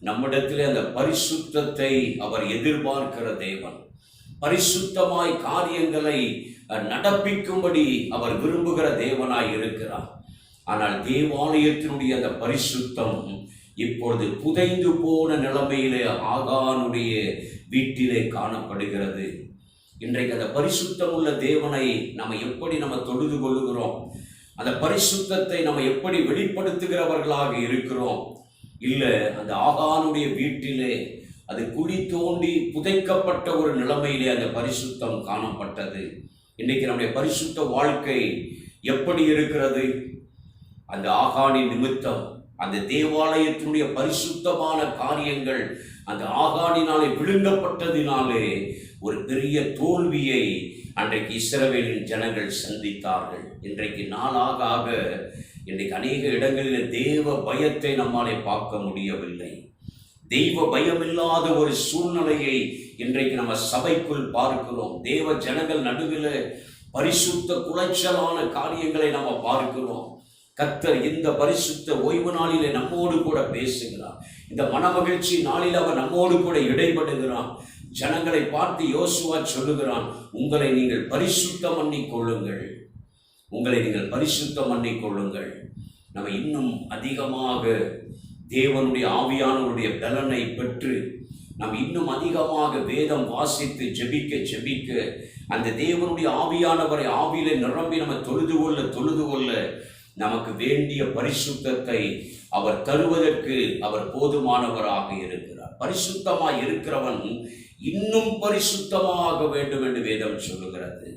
நம்மிடத்திலே அந்த பரிசுத்தத்தை அவர் எதிர்பார்க்கிற தேவன். பரிசுத்தமாய் காரியங்களை நடப்பிக்கும்படி அவர் விரும்புகிற தேவனாய் இருக்கிறார். ஆனால் தேவாலயத்தினுடைய அந்த பரிசுத்தம் இப்பொழுது புதைந்து போன நிலைமையிலே ஆகானுடைய வீட்டிலே காணப்படுகிறது. இன்றைக்கு அந்த பரிசுத்தம் உள்ள தேவனை நம்ம தொழுது கொள்ளுகிறோம்? அந்த பரிசுத்தத்தை நம்ம எப்படி வெளிப்படுத்துகிறவர்களாக இருக்கிறோம்? இல்லை, அந்த ஆகானுடைய வீட்டிலே அது குழி தோண்டி புதைக்கப்பட்ட ஒரு நிலைமையிலே அந்த பரிசுத்தம் காணப்பட்டது. இன்றைக்கு நம்முடைய பரிசுத்த வாழ்க்கை எப்படி இருக்கிறது? அந்த ஆகானின் நிமித்தம் அந்த தேவாலயத்தினுடைய பரிசுத்தமான காரியங்கள் அந்த ஆகானினாலே விழுங்கப்பட்டதினாலே ஒரு பெரிய தோல்வியை அன்றைக்கு இஸ்ரவேலின் ஜனங்கள் சந்தித்தார்கள். இன்றைக்கு நாளாக ஆக இன்றைக்கு அநேக இடங்களில் தேவ பயத்தை நம்மாலே பார்க்க முடியவில்லை. தெய்வ பயமில்லாத ஒரு சூழ்நிலையை இன்றைக்கு நம்ம சபைக்குள் பார்க்கிறோம். தேவ ஜனங்கள் நடுவில் பரிசுத்த குலைச்சலான காரியங்களை நம்ம பார்க்கிறோம். கர்த்தர் இந்த பரிசுத்த ஓய்வு நாளிலே நம்மோடு கூட பேசுகிறார். இந்த மனமகிழ்ச்சி நாளில் அவர் நம்மோடு கூட இடைப்படுகிறான். ஜனங்களை பார்த்து யோசுவா சொல்லுகிறான், உங்களை நீங்கள் பரிசுத்தம் பண்ணிக் கொள்ளுங்கள், உங்களை நீங்கள் பரிசுத்தம் பண்ணிக் கொள்ளுங்கள். நம்ம இன்னும் அதிகமாக தேவனுடைய ஆவியானவருடைய பலனை பெற்று நாம் இன்னும் அதிகமாக வேதம் வாசித்து ஜெபிக்க அந்த தேவனுடைய ஆவியானவரை ஆவியிலே நிரம்பி நம்ம தொழுது கொள்ள நமக்கு வேண்டிய பரிசுத்தத்தை அவர் தருவதற்கு அவர் போதுமானவராக இருக்கிறார். பரிசுத்தமாய் இருக்கிறவன் இன்னும் பரிசுத்தமாக வேண்டும் என்று வேதம் சொல்லுகிறது.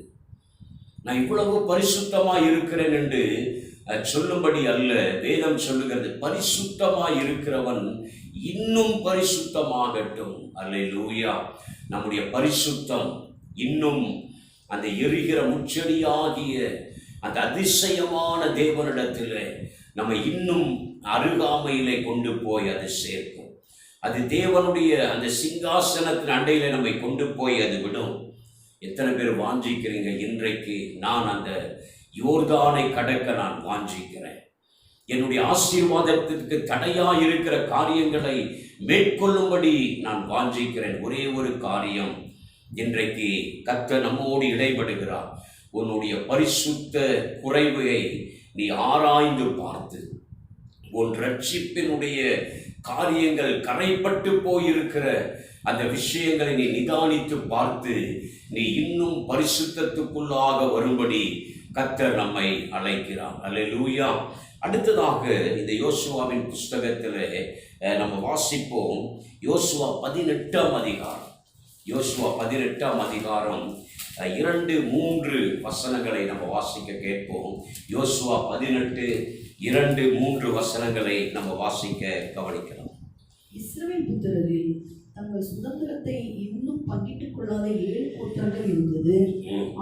நான் இவ்வளவு பரிசுத்தமாய் இருக்கிறேன் என்று சொல்லும்படி அல்ல, வேதம் சொல்லுகிறது பரிசுத்தமாய் இருக்கிறவன் இன்னும் பரிசுத்தமாகட்டும். அல்லேலூயா. நம்முடைய பரிசுத்தம் இன்னும் அந்த எரிகிற முச்செடியாகிய அந்த அதிசயமான தேவனிடத்தில் நம்ம இன்னும் அருகாமையிலே கொண்டு போய் அது சேர்க்கும். அது தேவனுடைய அந்த சிங்காசனத்தின் அண்டையில நம்மை கொண்டு போய் அது விடும். எத்தனை பேர் வாஞ்சிக்கிறீங்க? இன்றைக்கு நான் அந்த யோர்தானை கடக்க நான் வாஞ்சிக்கிறேன். என்னுடைய ஆசீர்வாதத்திற்கு தடையா இருக்கிற காரியங்களை மேற்கொள்ளும்படி நான் வாஞ்சிக்கிறேன். ஒரே ஒரு காரியம், இன்றைக்கு கர்த்தர் நம்மோடு இடைபடுகிறார். உன்னுடைய பரிசுத்த குறைவை நீ ஆராய்ந்து பார்த்து உன் ரட்சிப்பினுடைய காரியங்கள் கரைப்பட்டு போயிருக்கிற அந்த விஷயங்களை நீ நிதானித்து பார்த்து நீ இன்னும் பரிசுத்தத்துக்குள்ளாக வரும்படி கர்த்தர் நம்மை அழைக்கிறார். அல்லேலூயா. அடுத்ததாக இந்த யோசுவாவின் புஸ்தகத்தில் நம்ம வாசிப்போம். யோசுவா 18ஆம் அதிகாரம். யோசுவா 18ஆம் அதிகாரம் 2-3 வசனங்களை நம்ம வாசிக்க கேட்போம். யோசுவா 18:2-3 வசனங்களை நம்ம வாசிக்க கவனிக்கலாம். இஸ்ரவேல் புத்திரரில் தங்கள் சுதந்திரத்தை இன்னும் பங்கிட்டுக் கொள்ளாத 7 கோத்திரங்கள் இருந்தது.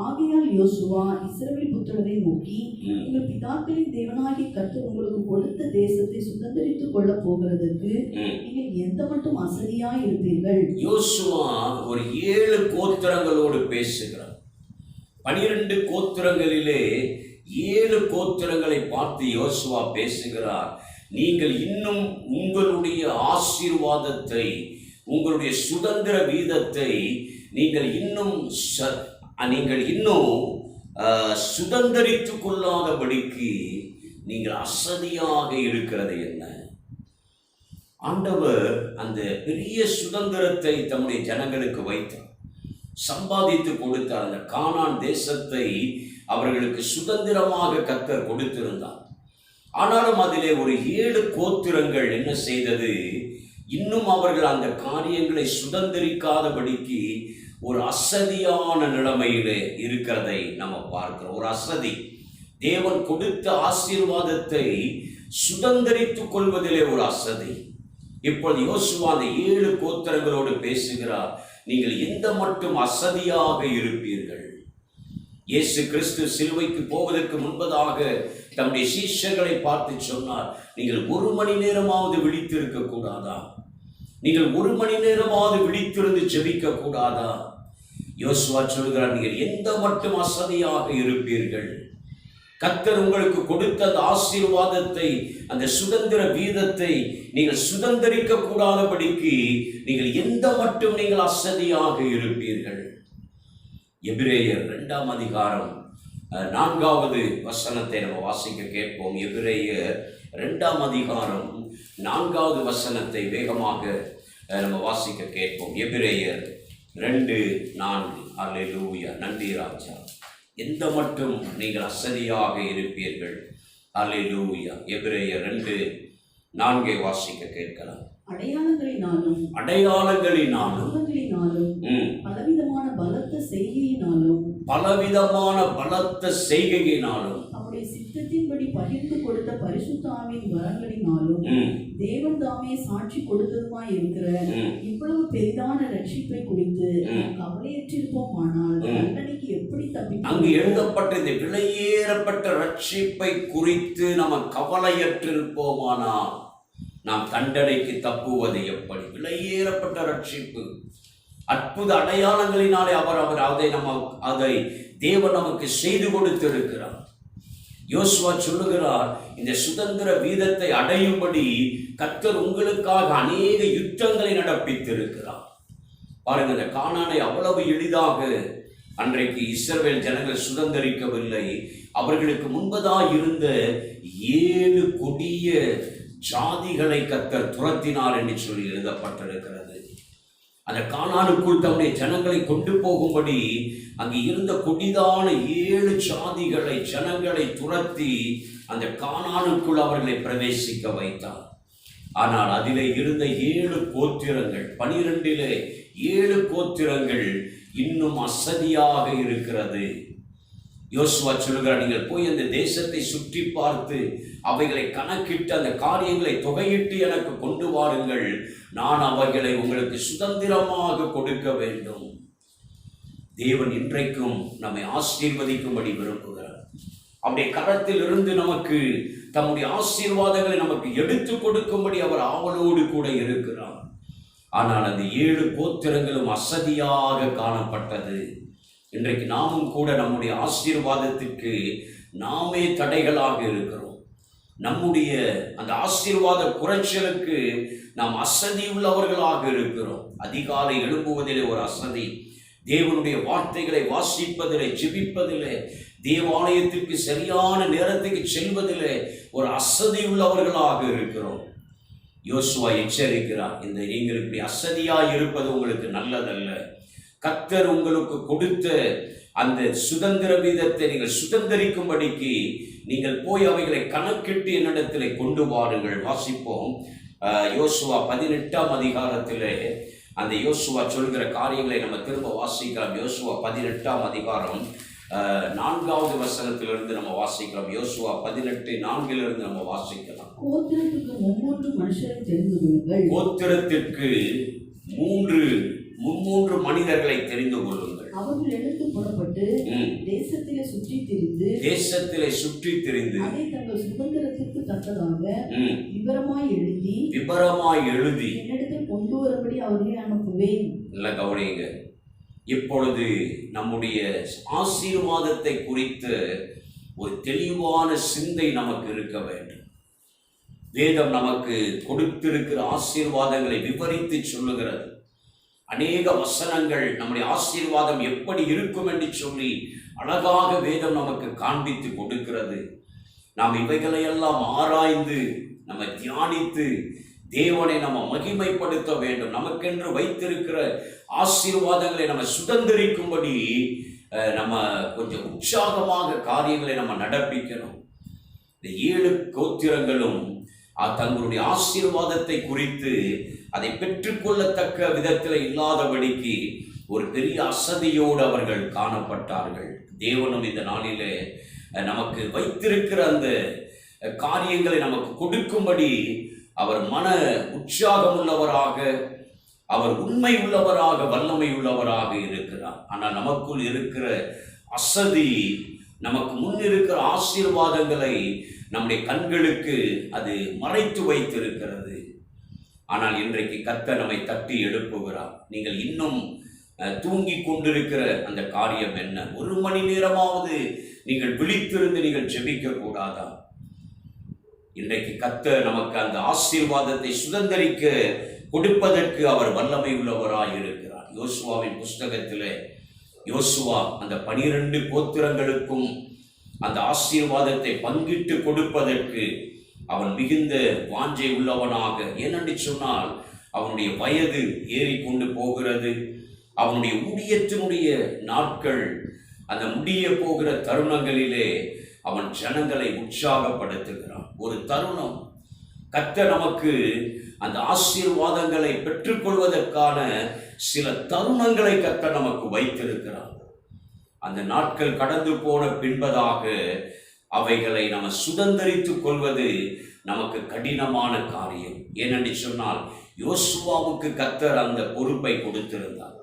ஆகையால் யோசுவா இஸ்ரவேல் புத்திரரை நோக்கி, உங்கள் பிதாக்களின் தேவனாகிய கர்த்தர் உங்களுக்கு கொடுத்த தேசத்தை சுதந்திரித்துக் கொள்ள போகிறதற்கு நீங்கள் எந்த மட்டும் அசதியாய் இருப்பீர்கள்? யோசுவா ஒரு 7 கோத்திரங்களோடு பேசுகிறார். 12 கோத்திரங்களிலே 7 கோத்திரங்களை பார்த்து யோசுவா பேசுகிறார். நீங்கள் இன்னும் உங்களுடைய ஆசீர்வாதத்தை, உங்களுடைய சுதந்திர வீதத்தை நீங்கள் இன்னும் சுதந்திரித்துக் கொள்ளாதபடிக்கு நீங்கள் அசதியாக இருக்கிறது என்ன? ஆண்டவர் அந்த பெரிய சுதந்திரத்தை தம்முடைய ஜனங்களுக்கு வைத்தார், சம்பாதித்து கொடுத்தார். அந்த கானான் தேசத்தை அவர்களுக்கு சுதந்திரமாக கர்த்தர் கொடுத்திருந்தார். ஆனாலும் அதிலே ஒரு 7 கோத்திரங்கள் என்ன செய்தது? இன்னும் அவர்கள் அந்த காரியங்களை சுதந்திரிக்காதபடிக்கு ஒரு அசதியான நிலைமையிலே இருக்கிறதை நம்ம பார்க்கிறோம். ஒரு அசதி. தேவன் கொடுத்த ஆசீர்வாதத்தை சுதந்தரித்துக் கொள்வதிலே ஒரு அசதி. இப்பொழுது யோசுவா அந்த 7 கோத்திரங்களோடு பேசுகிறார். நீங்கள் எந்த மட்டும் அசதியாக இருப்பீர்கள்? இயேசு கிறிஸ்து சிலுவைக்கு போவதற்கு முன்பதாக தம்முடைய சீஷர்களை பார்த்து சொன்னார், நீங்கள் 1 மணி நேரமாவது விழித்திருக்க கூடாதா? நீங்கள் 1 மணி நேரமாவது விழித்திருந்து ஜெபிக்க கூடாதா? யோசுவா சொல்கிறார், நீங்கள் எந்த மட்டும் அசதியாக இருப்பீர்கள்? கர்த்தர் உங்களுக்கு கொடுத்த அந்த ஆசீர்வாதத்தை, அந்த சுதந்திர வீதத்தை நீங்கள் சுதந்திரிக்க கூடாதபடிக்கு நீங்கள் எந்த மட்டும் நீங்கள் அசதியாக இருப்பீர்கள்? எபிரேயர் 2ஆம் அதிகாரம் 4வது வசனத்தை நம்ம வாசிக்க கேட்போம். எபிரேயர் 2ஆம் அதிகாரம் 4வது வசனத்தை வேகமாக நம்ம வாசிக்க கேட்போம். எபிரேயர் 2:4. அல்லேலூயா. நன்றி ராஜா. எந்த மட்டும் நீங்கள் அசதியாக இருப்பீர்கள்? அல்லேலூயா. எபிரேயர் 2:4 வாசிக்க கேட்கலாம். அடையாளங்களினாலும் பலவிதமான பலத்த செய்கையினாலும் அவருடைய சித்தத்தின்படி பகிர்ந்து கொடுத்த பரிசுத்த ஆவியின் வரங்களினாலும் தேவன் தாமே சாட்சி கொடுத்ததுமாய் இருக்கிற இவ்வளவு பெரிதான ரட்சிப்பை குறித்து கவலையற்றிருப்போமானால் தண்டனைக்கு எப்படி தப்பிப்போம்? அங்கு எழுதப்பட்ட இந்த விலையேறப்பட்ட ரட்சிப்பை குறித்து நம்ம கவலையற்றிருப்போமானால் நாம் தண்டனைக்கு தப்புவது எப்படி? விலையேறப்பட்ட ரட்சிப்பு, அற்புத அடையாளங்களினாலே அதை தேவன் நமக்கு செய்து கொடுத்திருக்கிறார். யோசுவா சொல்லுகிறார், இந்த சுதந்திர வீதத்தை அடையும்படி கர்த்தர் உங்களுக்காக அநேக யுத்தங்களை நடப்பித்திருக்கிறார். பாருங்க, இந்த கானானை அவ்வளவு எளிதாக அன்றைக்கு இஸ்ரவேல் ஜனங்கள் சுதந்திரிக்கவில்லை. அவர்களுக்கு முன்பதாக இருந்த 7 கொடிய ஜாதிகளை கர்த்தர் துரத்தினார் என்று சொல்லி எழுதப்பட்டிருக்கிறது. அந்த கானானுக்குள் தம்முடைய ஜனங்களை கொண்டு போகும்படி அங்கு இருந்த கொடிதான 7 ஜனங்களை துரத்தி அந்த கானானுக்குள் அவர்களை பிரவேசிக்க வைத்தார். ஆனால் அதிலே இருந்த 7 கோத்திரங்கள், 12 7 கோத்திரங்கள் இன்னும் அசதியாக இருக்கிறது. யோசுவா சொல்லுகிறார், நீங்கள் போய் அந்த தேசத்தை சுற்றி பார்த்து அவைகளை கணக்கிட்டு அந்த காரியங்களை தொகையிட்டு எனக்கு கொண்டு வாருங்கள், நான் அவைகளை உங்களுக்கு சுதந்திரமாக கொடுக்க வேண்டும். தேவன் இன்றைக்கும் நம்மை ஆசீர்வதிக்கும்படி விரும்புகிறார். அவருடைய கரத்தில் இருந்து நமக்கு தம்முடைய ஆசீர்வாதங்களை நமக்கு எடுத்து கொடுக்கும்படி அவர் ஆவலோடு கூட இருக்கிறார். ஆனால் அந்த 7 கோத்திரங்களும் அசதியாக காணப்பட்டது. இன்றைக்கு நாமும் கூட நம்முடைய ஆசீர்வாதத்திற்கு நாமே தடைகளாக இருக்கிறோம். நம்முடைய அந்த ஆசீர்வாத குறைச்சலுக்கு நாம் அசதி உள்ளவர்களாக இருக்கிறோம். அதிகாலை எழும்புவதிலே ஒரு அசதி, தேவனுடைய வார்த்தைகளை வாசிப்பதிலே, ஜெபிப்பதிலே, தேவாலயத்திற்கு சரியான நேரத்துக்கு செல்வதிலே ஒரு அசதி உள்ளவர்களாக இருக்கிறோம். யோசுவா எச்சரிக்கிறார், இந்த நீங்கள் இப்படி அசதியாக இருப்பது உங்களுக்கு நல்லதல்ல. கர்த்தர் உங்களுக்கு கொடுத்த அந்த சுதந்திர வீதத்தை நீங்கள் சுதந்திரிக்கும்படிக்கு நீங்கள் போய் அவைகளை கணக்கிட்டு என்னிடத்திலே கொண்டு வாருங்கள். வாசிப்போம். யோசுவா 18ஆம் அதிகாரத்திலே அந்த யோசுவா சொல்கிற காரியங்களை நம்ம திரும்ப வாசிக்கலாம். யோசுவா 18ஆம் அதிகாரம் 4வது வசனத்திலிருந்து நம்ம வாசிக்கலாம். யோசுவா 18:4 நம்ம வாசிக்கலாம். கோத்திரத்துக்கு 3 மனுஷரை தெரிந்து கொள்ளுங்கள். கோத்திரத்திற்கு 3 மனிதர்களை தெரிந்து கொள்ளுங்கள். அவர்கள் எடுத்து புறப்பட்டு தேசத்திலே சுற்றி திரிந்து அதை தங்கள் சுதந்திரத்திற்கு தக்கதாக விபரமாய் எழுதி என்னிடத்தில் கொண்டு வரபடி அவர்களை அனுப்புவேன். நல்ல கவனிங்க. இப்பொழுது நம்முடைய ஆசீர்வாதத்தை குறித்த ஒரு தெளிவான சிந்தை நமக்கு இருக்க வேண்டும். வேதம் நமக்கு கொடுத்திருக்கிற ஆசீர்வாதங்களை விவரித்து சொல்லுகிறது. அநேக வசனங்கள் நம்முடைய ஆசீர்வாதம் எப்படி இருக்கும் என்று சொல்லி அழகாக வேதம் நமக்கு காண்பித்து கொடுக்கிறது. நாம் இவைகளையெல்லாம் ஆராய்ந்து நம்ம தியானித்து தேவனை நம்ம மகிமைப்படுத்த வேண்டும். நமக்கென்று வைத்திருக்கிற ஆசீர்வாதங்களை நம்ம சுதந்திரிக்கும்படி நம்ம கொஞ்சம் உற்சாகமாக காரியங்களை நம்ம நடப்பிக்கணும். இந்த 7 கோத்திரங்களும் தங்களுடைய ஆசீர்வாதத்தை குறித்து அதை பெற்றுக்கொள்ளத்தக்க விதத்தில் இல்லாதபடிக்கு ஒரு பெரிய அசதியோடு அவர்கள் காணப்பட்டார்கள். தேவனும் இந்த நாளிலே நமக்கு வைத்திருக்கிற அந்த காரியங்களை நமக்கு கொடுக்கும்படி அவர் மன உற்சாகம் உள்ளவராக, அவர் உண்மை உள்ளவராக, வல்லமை உள்ளவராக இருக்கிறார். ஆனால் நமக்குள் இருக்கிற அசதி, நமக்கு முன் இருக்கிற ஆசீர்வாதங்களை நம்முடைய கண்களுக்கு அது மறைத்து வைத்திருக்கிறது. ஆனால் இன்றைக்கு கர்த்தர் நம்மை தட்டி எழுப்புகிறார். நீங்கள் இன்னும் தூங்கி கொண்டிருக்கிற அந்த காரியம் என்ன? 1 மணி நேரமாவது நீங்கள் விழித்திருந்து நீங்கள் ஜெபிக்க கூடாதா? இன்றைக்கு கர்த்தர் நமக்கு அந்த ஆசீர்வாதத்தை சுதந்தரிக்க கொடுப்பதற்கு அவர் வல்லமை உள்ளவராய் இருக்கிறார். யோசுவாவின் புஸ்தகத்திலே யோசுவா அந்த 12 கோத்திரங்களுக்கும் அந்த ஆசீர்வாதத்தை பங்கிட்டு கொடுப்பதற்கு அவன் மிகுந்த வாஞ்சை உள்ளவனாக, ஏனென்று சொன்னால் அவனுடைய வயது ஏறிக்கொண்டு போகிறது. அவனுடைய ஊழியத்தினுடைய நாட்கள் அந்த முடிய போகிற தருணங்களிலே அவன் ஜனங்களை உற்சாகப்படுத்துகிறான். ஒரு தருணம் கர்த்தர் நமக்கு அந்த ஆசீர்வாதங்களை பெற்றுக்கொள்வதற்கான சில தருணங்களை கர்த்தர் நமக்கு வைத்திருக்கிறார். அந்த நாட்கள் கடந்து போன பின்பதாக அவைகளை நம்ம சுதந்தரித்துக் கொள்வது நமக்கு கடினமான காரியம். ஏனென்று சொன்னால் யோசுவாவுக்கு கர்த்தர் அந்த பொறுப்பை கொடுத்திருந்தார்.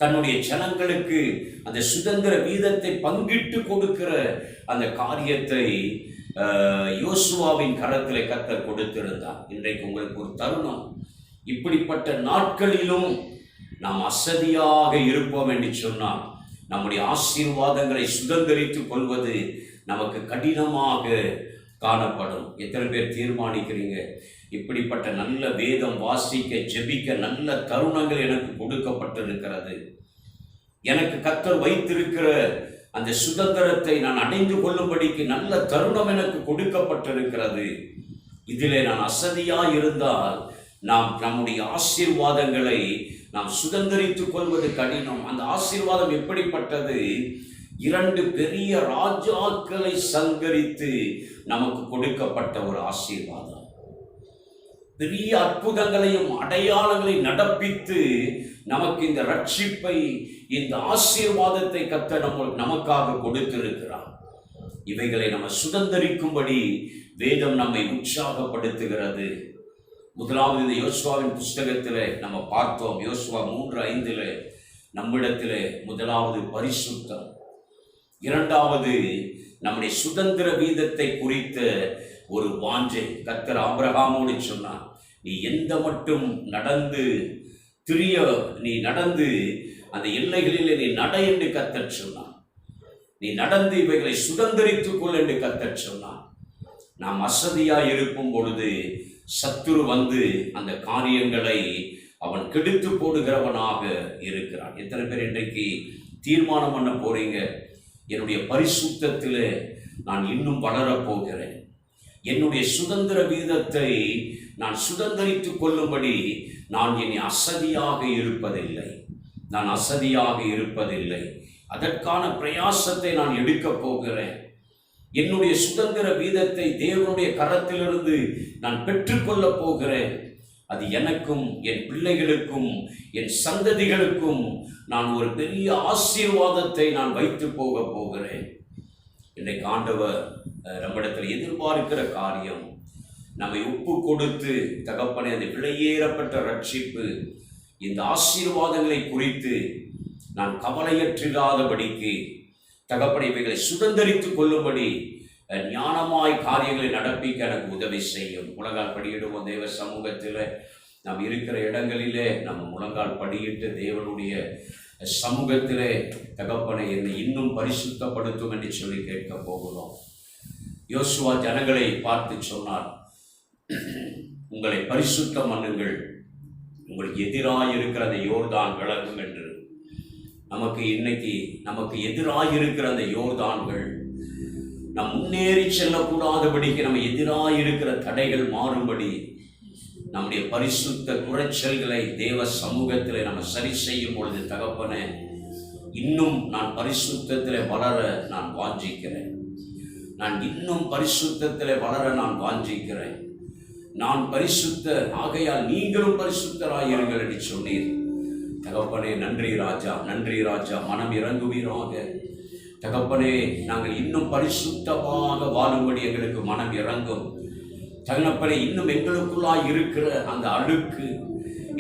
தன்னுடைய ஜனங்களுக்கு அந்த சுதந்திர வீதத்தை பங்கிட்டு கொடுக்கிற அந்த காரியத்தை யோசுவாவின் கரத்தில் கர்த்தர் கொடுத்திருந்தார். இன்றைக்கு உங்களுக்கு ஒரு தருணம், இப்படிப்பட்ட நாட்களிலும் நாம் அசதியாக இருப்போம் என்று சொன்னால் நம்முடைய ஆசீர்வாதங்களை சுதந்திரித்துக் கொள்வது நமக்கு கடினமாக காணப்படும். எத்தனை பேர் தீர்மானிக்கிறீங்க, இப்படிப்பட்ட நல்ல வேதம் வாசிக்க, ஜெபிக்க நல்ல தருணங்கள் எனக்கு கொடுக்கப்பட்டிருக்கிறது, எனக்கு கர்த்தர் வைத்திருக்கிற அந்த சுதந்திரத்தை நான் அடைந்து கொள்ளும்படிக்கு நல்ல தருணம் எனக்கு கொடுக்கப்பட்டிருக்கிறது, இதிலே நான் அசதியாக இருந்தால் நாம் நம்முடைய ஆசீர்வாதங்களை நாம் சுதந்திரித்துக் கொள்வது கடினம். அந்த ஆசீர்வாதம் எப்படிப்பட்டது? 2 பெரிய ராஜாக்களை சங்கரித்து நமக்கு கொடுக்கப்பட்ட ஒரு ஆசீர்வாதம். பெரிய அற்புதங்களையும் அடையாளங்களையும் நடப்பித்து நமக்கு இந்த ரட்சிப்பை, இந்த ஆசீர்வாதத்தை கர்த்தர் நமக்காக கொடுத்திருக்கிறார். இவைகளை நம்ம சுதந்திரிக்கும்படி வேதம் நம்மை உற்சாகப்படுத்துகிறது. முதலாவது இந்த யோசுவாவின் புஸ்தகத்தில் நம்ம பார்த்தோம். யோசுவா 3:5 நம்மிடத்தில் முதலாவது பரிசுத்தம், 2வது நம்முடைய சுதந்திர வீதத்தை குறித்த ஒரு வாஞ்சை. கர்த்தர் ஆபிரகாமோடு சொன்னார், நீ எந்த மட்டும் நடந்து நீ நடந்து அந்த எல்லைகளில் நீ நட என்று கர்த்தர் சொன்னார். நீ நடந்து இவைகளை சுதந்திரித்துக் கொள் என்று கர்த்தர் சொன்னார். நாம் அசதியாய் இருக்கும் பொழுது சத்துரு வந்து அந்த காரியங்களை அவன் கெடுத்து போடுகிறவனாக இருக்கிறான். எத்தனை பேர் இன்றைக்கு தீர்மானம் பண்ண போறீங்க, என்னுடைய பரிசுத்தத்தில் நான் இன்னும் வளரப்போகிறேன், என்னுடைய சுதந்திர வீதத்தை நான் சுதந்திரித்துக் கொள்ளும்படி நான் இனி அசதியாக இருப்பதில்லை, அதற்கான பிரயாசத்தை நான் எடுக்கப் போகிறேன். என்னுடைய சுதந்திர வீதத்தை தேவனுடைய கரத்திலிருந்து நான் பெற்றுக்கொள்ளப் போகிறேன். அது எனக்கும், என் பிள்ளைகளுக்கும், என் சந்ததிகளுக்கும் நான் ஒரு பெரிய ஆசீர்வாதத்தை நான் வைத்து போகிறேன். இன்றைக்கு ஆண்டவர் நம்மிடத்தில் எதிர்பார்க்கிற காரியம், நம்மை ஒப்பு கொடுத்து தகப்பனே அந்த விலையேறப்பட்ட ரட்சிப்பு, இந்த ஆசீர்வாதங்களை குறித்து நான் கவலையற்றில்லாதபடிக்கு தகப்பனை இவைகளை சுதந்திரித்துக் கொள்ளும்படி ஞானமாய் காரியங்களை நடப்பிக்க எனக்கு உதவி செய்யும். முழங்கால் படியிடுவோம். தேவ சமூகத்தில் நாம் இருக்கிற இடங்களிலே நம்ம முழங்கால் படியிட்டு தேவனுடைய சமூகத்திலே தகப்பனை என்னை இன்னும் பரிசுத்தப்படுத்தும் என்று சொல்லி கேட்க போகிறோம். யோசுவா ஜனங்களை பார்த்து சொன்னார், உங்களை பரிசுத்தம் பண்ணுங்கள், உங்களுக்கு எதிராக இருக்கிற அந்த யோர்தான் விலகும் என்று. நமக்கு எதிராக இருக்கிற அந்த யோர்தான்கள் நம் முன்னேறி செல்லக்கூடாதபடிக்கு நம்ம எதிராக இருக்கிற தடைகள் மாறும்படி நம்முடைய பரிசுத்த குறைச்சல்களை தேவ சமூகத்தில் நம்ம சரி செய்யும் பொழுது தகப்பனே, இன்னும் நான் பரிசுத்தத்தில் வளர நான் வாஞ்சிக்கிறேன். நான் வாஞ்சிக்கிறேன். நான் பரிசுத்த ஆகையால் நீங்களும் பரிசுத்தராயிருங்கள் என்று சொன்னீர். தகப்பனே, நன்றி ராஜா. மனம் இறங்குவீராக. தகப்பனே, நாங்கள் இன்னும் பரிசுத்தமாக வாழும்படி எங்களுக்கு மனம் இறங்கும். தகப்பனே, இன்னும் எங்களுக்குள்ளாய் இருக்கிற அந்த அழுக்கு,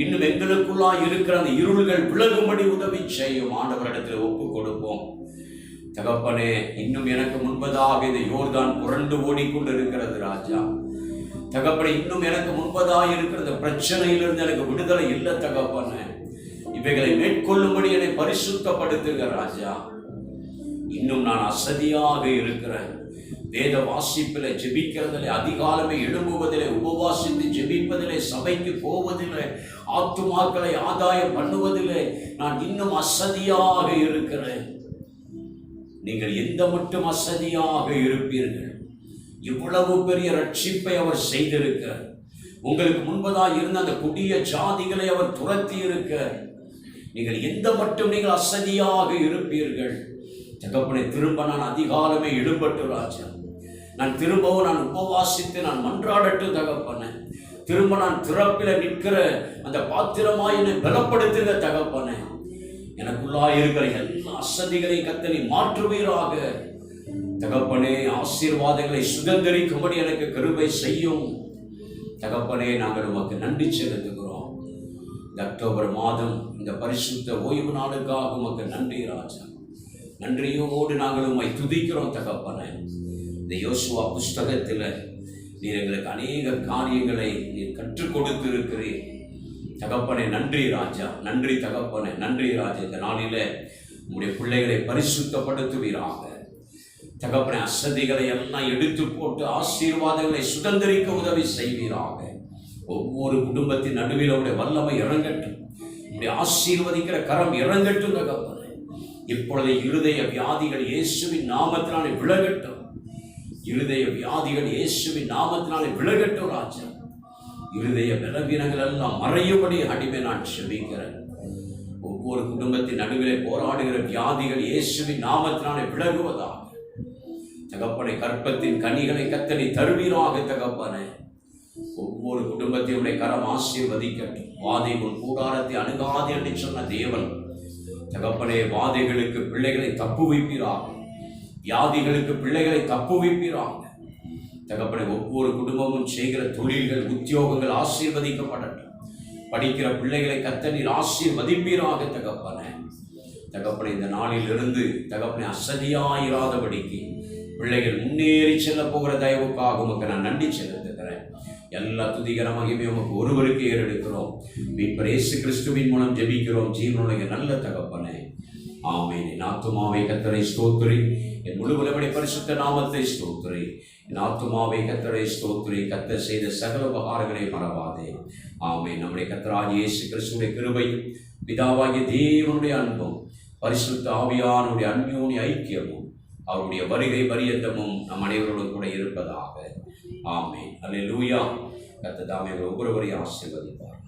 இன்னும் எங்களுக்குள்ளாய் இருக்கிற அந்த இருள்கள் விலகும்படி உதவி செய்யும். ஆண்டவரிடத்தில் ஒப்பு கொடுப்போம். தகப்பனே, இன்னும் எனக்கு முன்பதாக இந்த யோர்தான் புரண்டு ஓடிக்கொண்டு இருக்கிறது ராஜா. தகப்பனே, இன்னும் எனக்கு முன்பதாக இருக்கிற இந்த பிரச்சனையிலிருந்து எனக்கு விடுதலை இல்லை தகப்பனே. இவைகளை மேற்கொள்ளும்படி என்னை பரிசுத்தப்படுத்துங்க ராஜா. இன்னும் நான் அசதியாக இருக்கிறேன். வேத வாசிப்பில், ஜெபிக்கிறதிலே, அதிகாலமே எழும்புவதிலே, உபவாசித்து ஜெபிப்பதிலே, சபைக்கு போவதிலே, ஆத்துமாக்களை ஆதாயம் பண்ணுவதிலே நான் இன்னும் அசதியாக இருக்கிறேன். நீங்கள் எந்த மட்டும் அசதியாக இருப்பீர்கள்? இவ்வளவு பெரிய ரட்சிப்பை அவர் செய்திருக்க, உங்களுக்கு முன்பதாக இருந்த அந்த கொடிய ஜாதிகளை அவர் துரத்தி இருக்க, நீங்கள் எந்த மட்டும் நீங்கள் அசதியாக இருப்பீர்கள்? தகப்பனை, திரும்ப நான் அதிகாலமே எழும்பட்டு ராஜா. நான் திரும்பவும் நான் உபவாசித்து நான் மன்றாடட்டும் தகப்பனே. திரும்ப நான் திறப்பில நிற்கிற அந்த பாத்திரமாய் என்னை பலப்படுத்துங்க தகப்பனே. எனக்குள்ளாய் இருக்கிற எல்லா அசதிகளையும் கர்த்தர் மாற்றுவீராக தகப்பனே. ஆசீர்வாதங்களை சுதந்திரிக்கும்படி எனக்கு கிருபை செய்யும் தகப்பனே. நாங்கள் உமக்கு நன்றி செலுத்துகிறோம். இந்த அக்டோபர் மாதம் இந்த பரிசுத்த ஓய்வு நாளுக்காக உமக்கு நன்றி ராஜா. நன்றியோடு நாங்கள் உம்மை துதிக்கிறோம் தகப்பனே. இந்த யோசுவா புஸ்தகத்தில் நீர் எங்களுக்கு அநேக காரியங்களை நீர் கற்றுக் கொடுத்து இருக்கிறீர் தகப்பனே. நன்றி ராஜா, நன்றி தகப்பனே, நன்றி ராஜா. இந்த நாளில் உங்களுடைய பிள்ளைகளை பரிசுத்தப்படுத்துவீராக தகப்பனே. அசதிகளை எல்லாம் எடுத்து போட்டு ஆசீர்வாதங்களை சுதந்திரிக்க உதவி செய்வீராக. ஒவ்வொரு குடும்பத்தின் நடுவில் உடைய வல்லமை இறங்கட்டும், உடைய ஆசீர்வதிக்கிற கரம் இறங்கட்டும் தகப்பனே. இப்பொழுது இருதய வியாதிகள் இயேசுவின் நாமத்தினாலே விலகட்டும். இருதய வியாதிகள் இயேசுவின் நாமத்தினாலே விலகட்டும் ராஜா. இருதய பலவீனங்கள் எல்லாம் மறையும்படி அடிமை நான் செபிக்கிறேன். ஒவ்வொரு குடும்பத்தின் நடுவிலே போராடுகிற வியாதிகள் இயேசுவின் நாமத்தினாலே விலகுவதாக தகப்பனை. கற்பத்தின் கனிகளை கர்த்தர் தருவீராக தகப்பனே. ஒவ்வொரு குடும்பத்தையுடைய கரம் ஆசீர்வதிக்கட்டும். வாதை உன் கூடாரத்தை அணுகாது என்று சொன்ன தேவன் தகப்பனே, வாதைகளுக்கு பிள்ளைகளை தப்புவிப்பீராக, வியாதிகளுக்கு பிள்ளைகளை தப்புவிப்பீராக தகப்பனே. ஒவ்வொரு குடும்பமும் செய்கிற தொழில்கள், உத்தியோகங்கள் ஆசீர்வதிக்கப்படட்டும். படிக்கிற பிள்ளைகளை கர்த்தர் ஆசீர்வதிப்பீராக தகப்பனே. தகப்பனே, இந்த நாளிலிருந்து தகப்பனே அசதியாயிராதபடிக்கு பிள்ளைகள் முன்னேறி செல்ல போகிற தயவுக்காக உமக்கு நான் நன்றி செலுத்துகிறேன். எல்லா துதிகர மகிமையும் உமக்கு ஒருவருக்கு ஏறெடுக்கிறோம். மீட்பர் இயேசு கிறிஸ்துவின் மூலம் ஜெபிக்கிறோம் ஜீவனுடைய நல்ல தகப்பனே, ஆமென். என் ஆத்துமாவை கர்த்தரை ஸ்தோத்திரி, என் முழு உலகை பரிசுத்த நாமத்தை ஸ்தோத்திரி. என் ஆத்துமாவை கர்த்தரை ஸ்தோத்திரி, கர்த்தர் செய்த சகல உபகாரங்களை மறவாதே. ஆமென். நம்முடைய கர்த்தராகிய இயேசு கிறிஸ்துவின் கிருபையும் பிதாவாகிய தேவனுடைய அன்பும் பரிசுத்த ஆவியானுடைய அந்யோன்ய ஐக்கியமும் அவருடைய வருகை பரியந்தமும் நம் அனைவரோடும் கூட இருப்பதாக. ஆமென். அல்லேலூயா. கர்த்தர் தாமே ஒவ்வொருவரையும் ஆசீர்வதிப்பார்.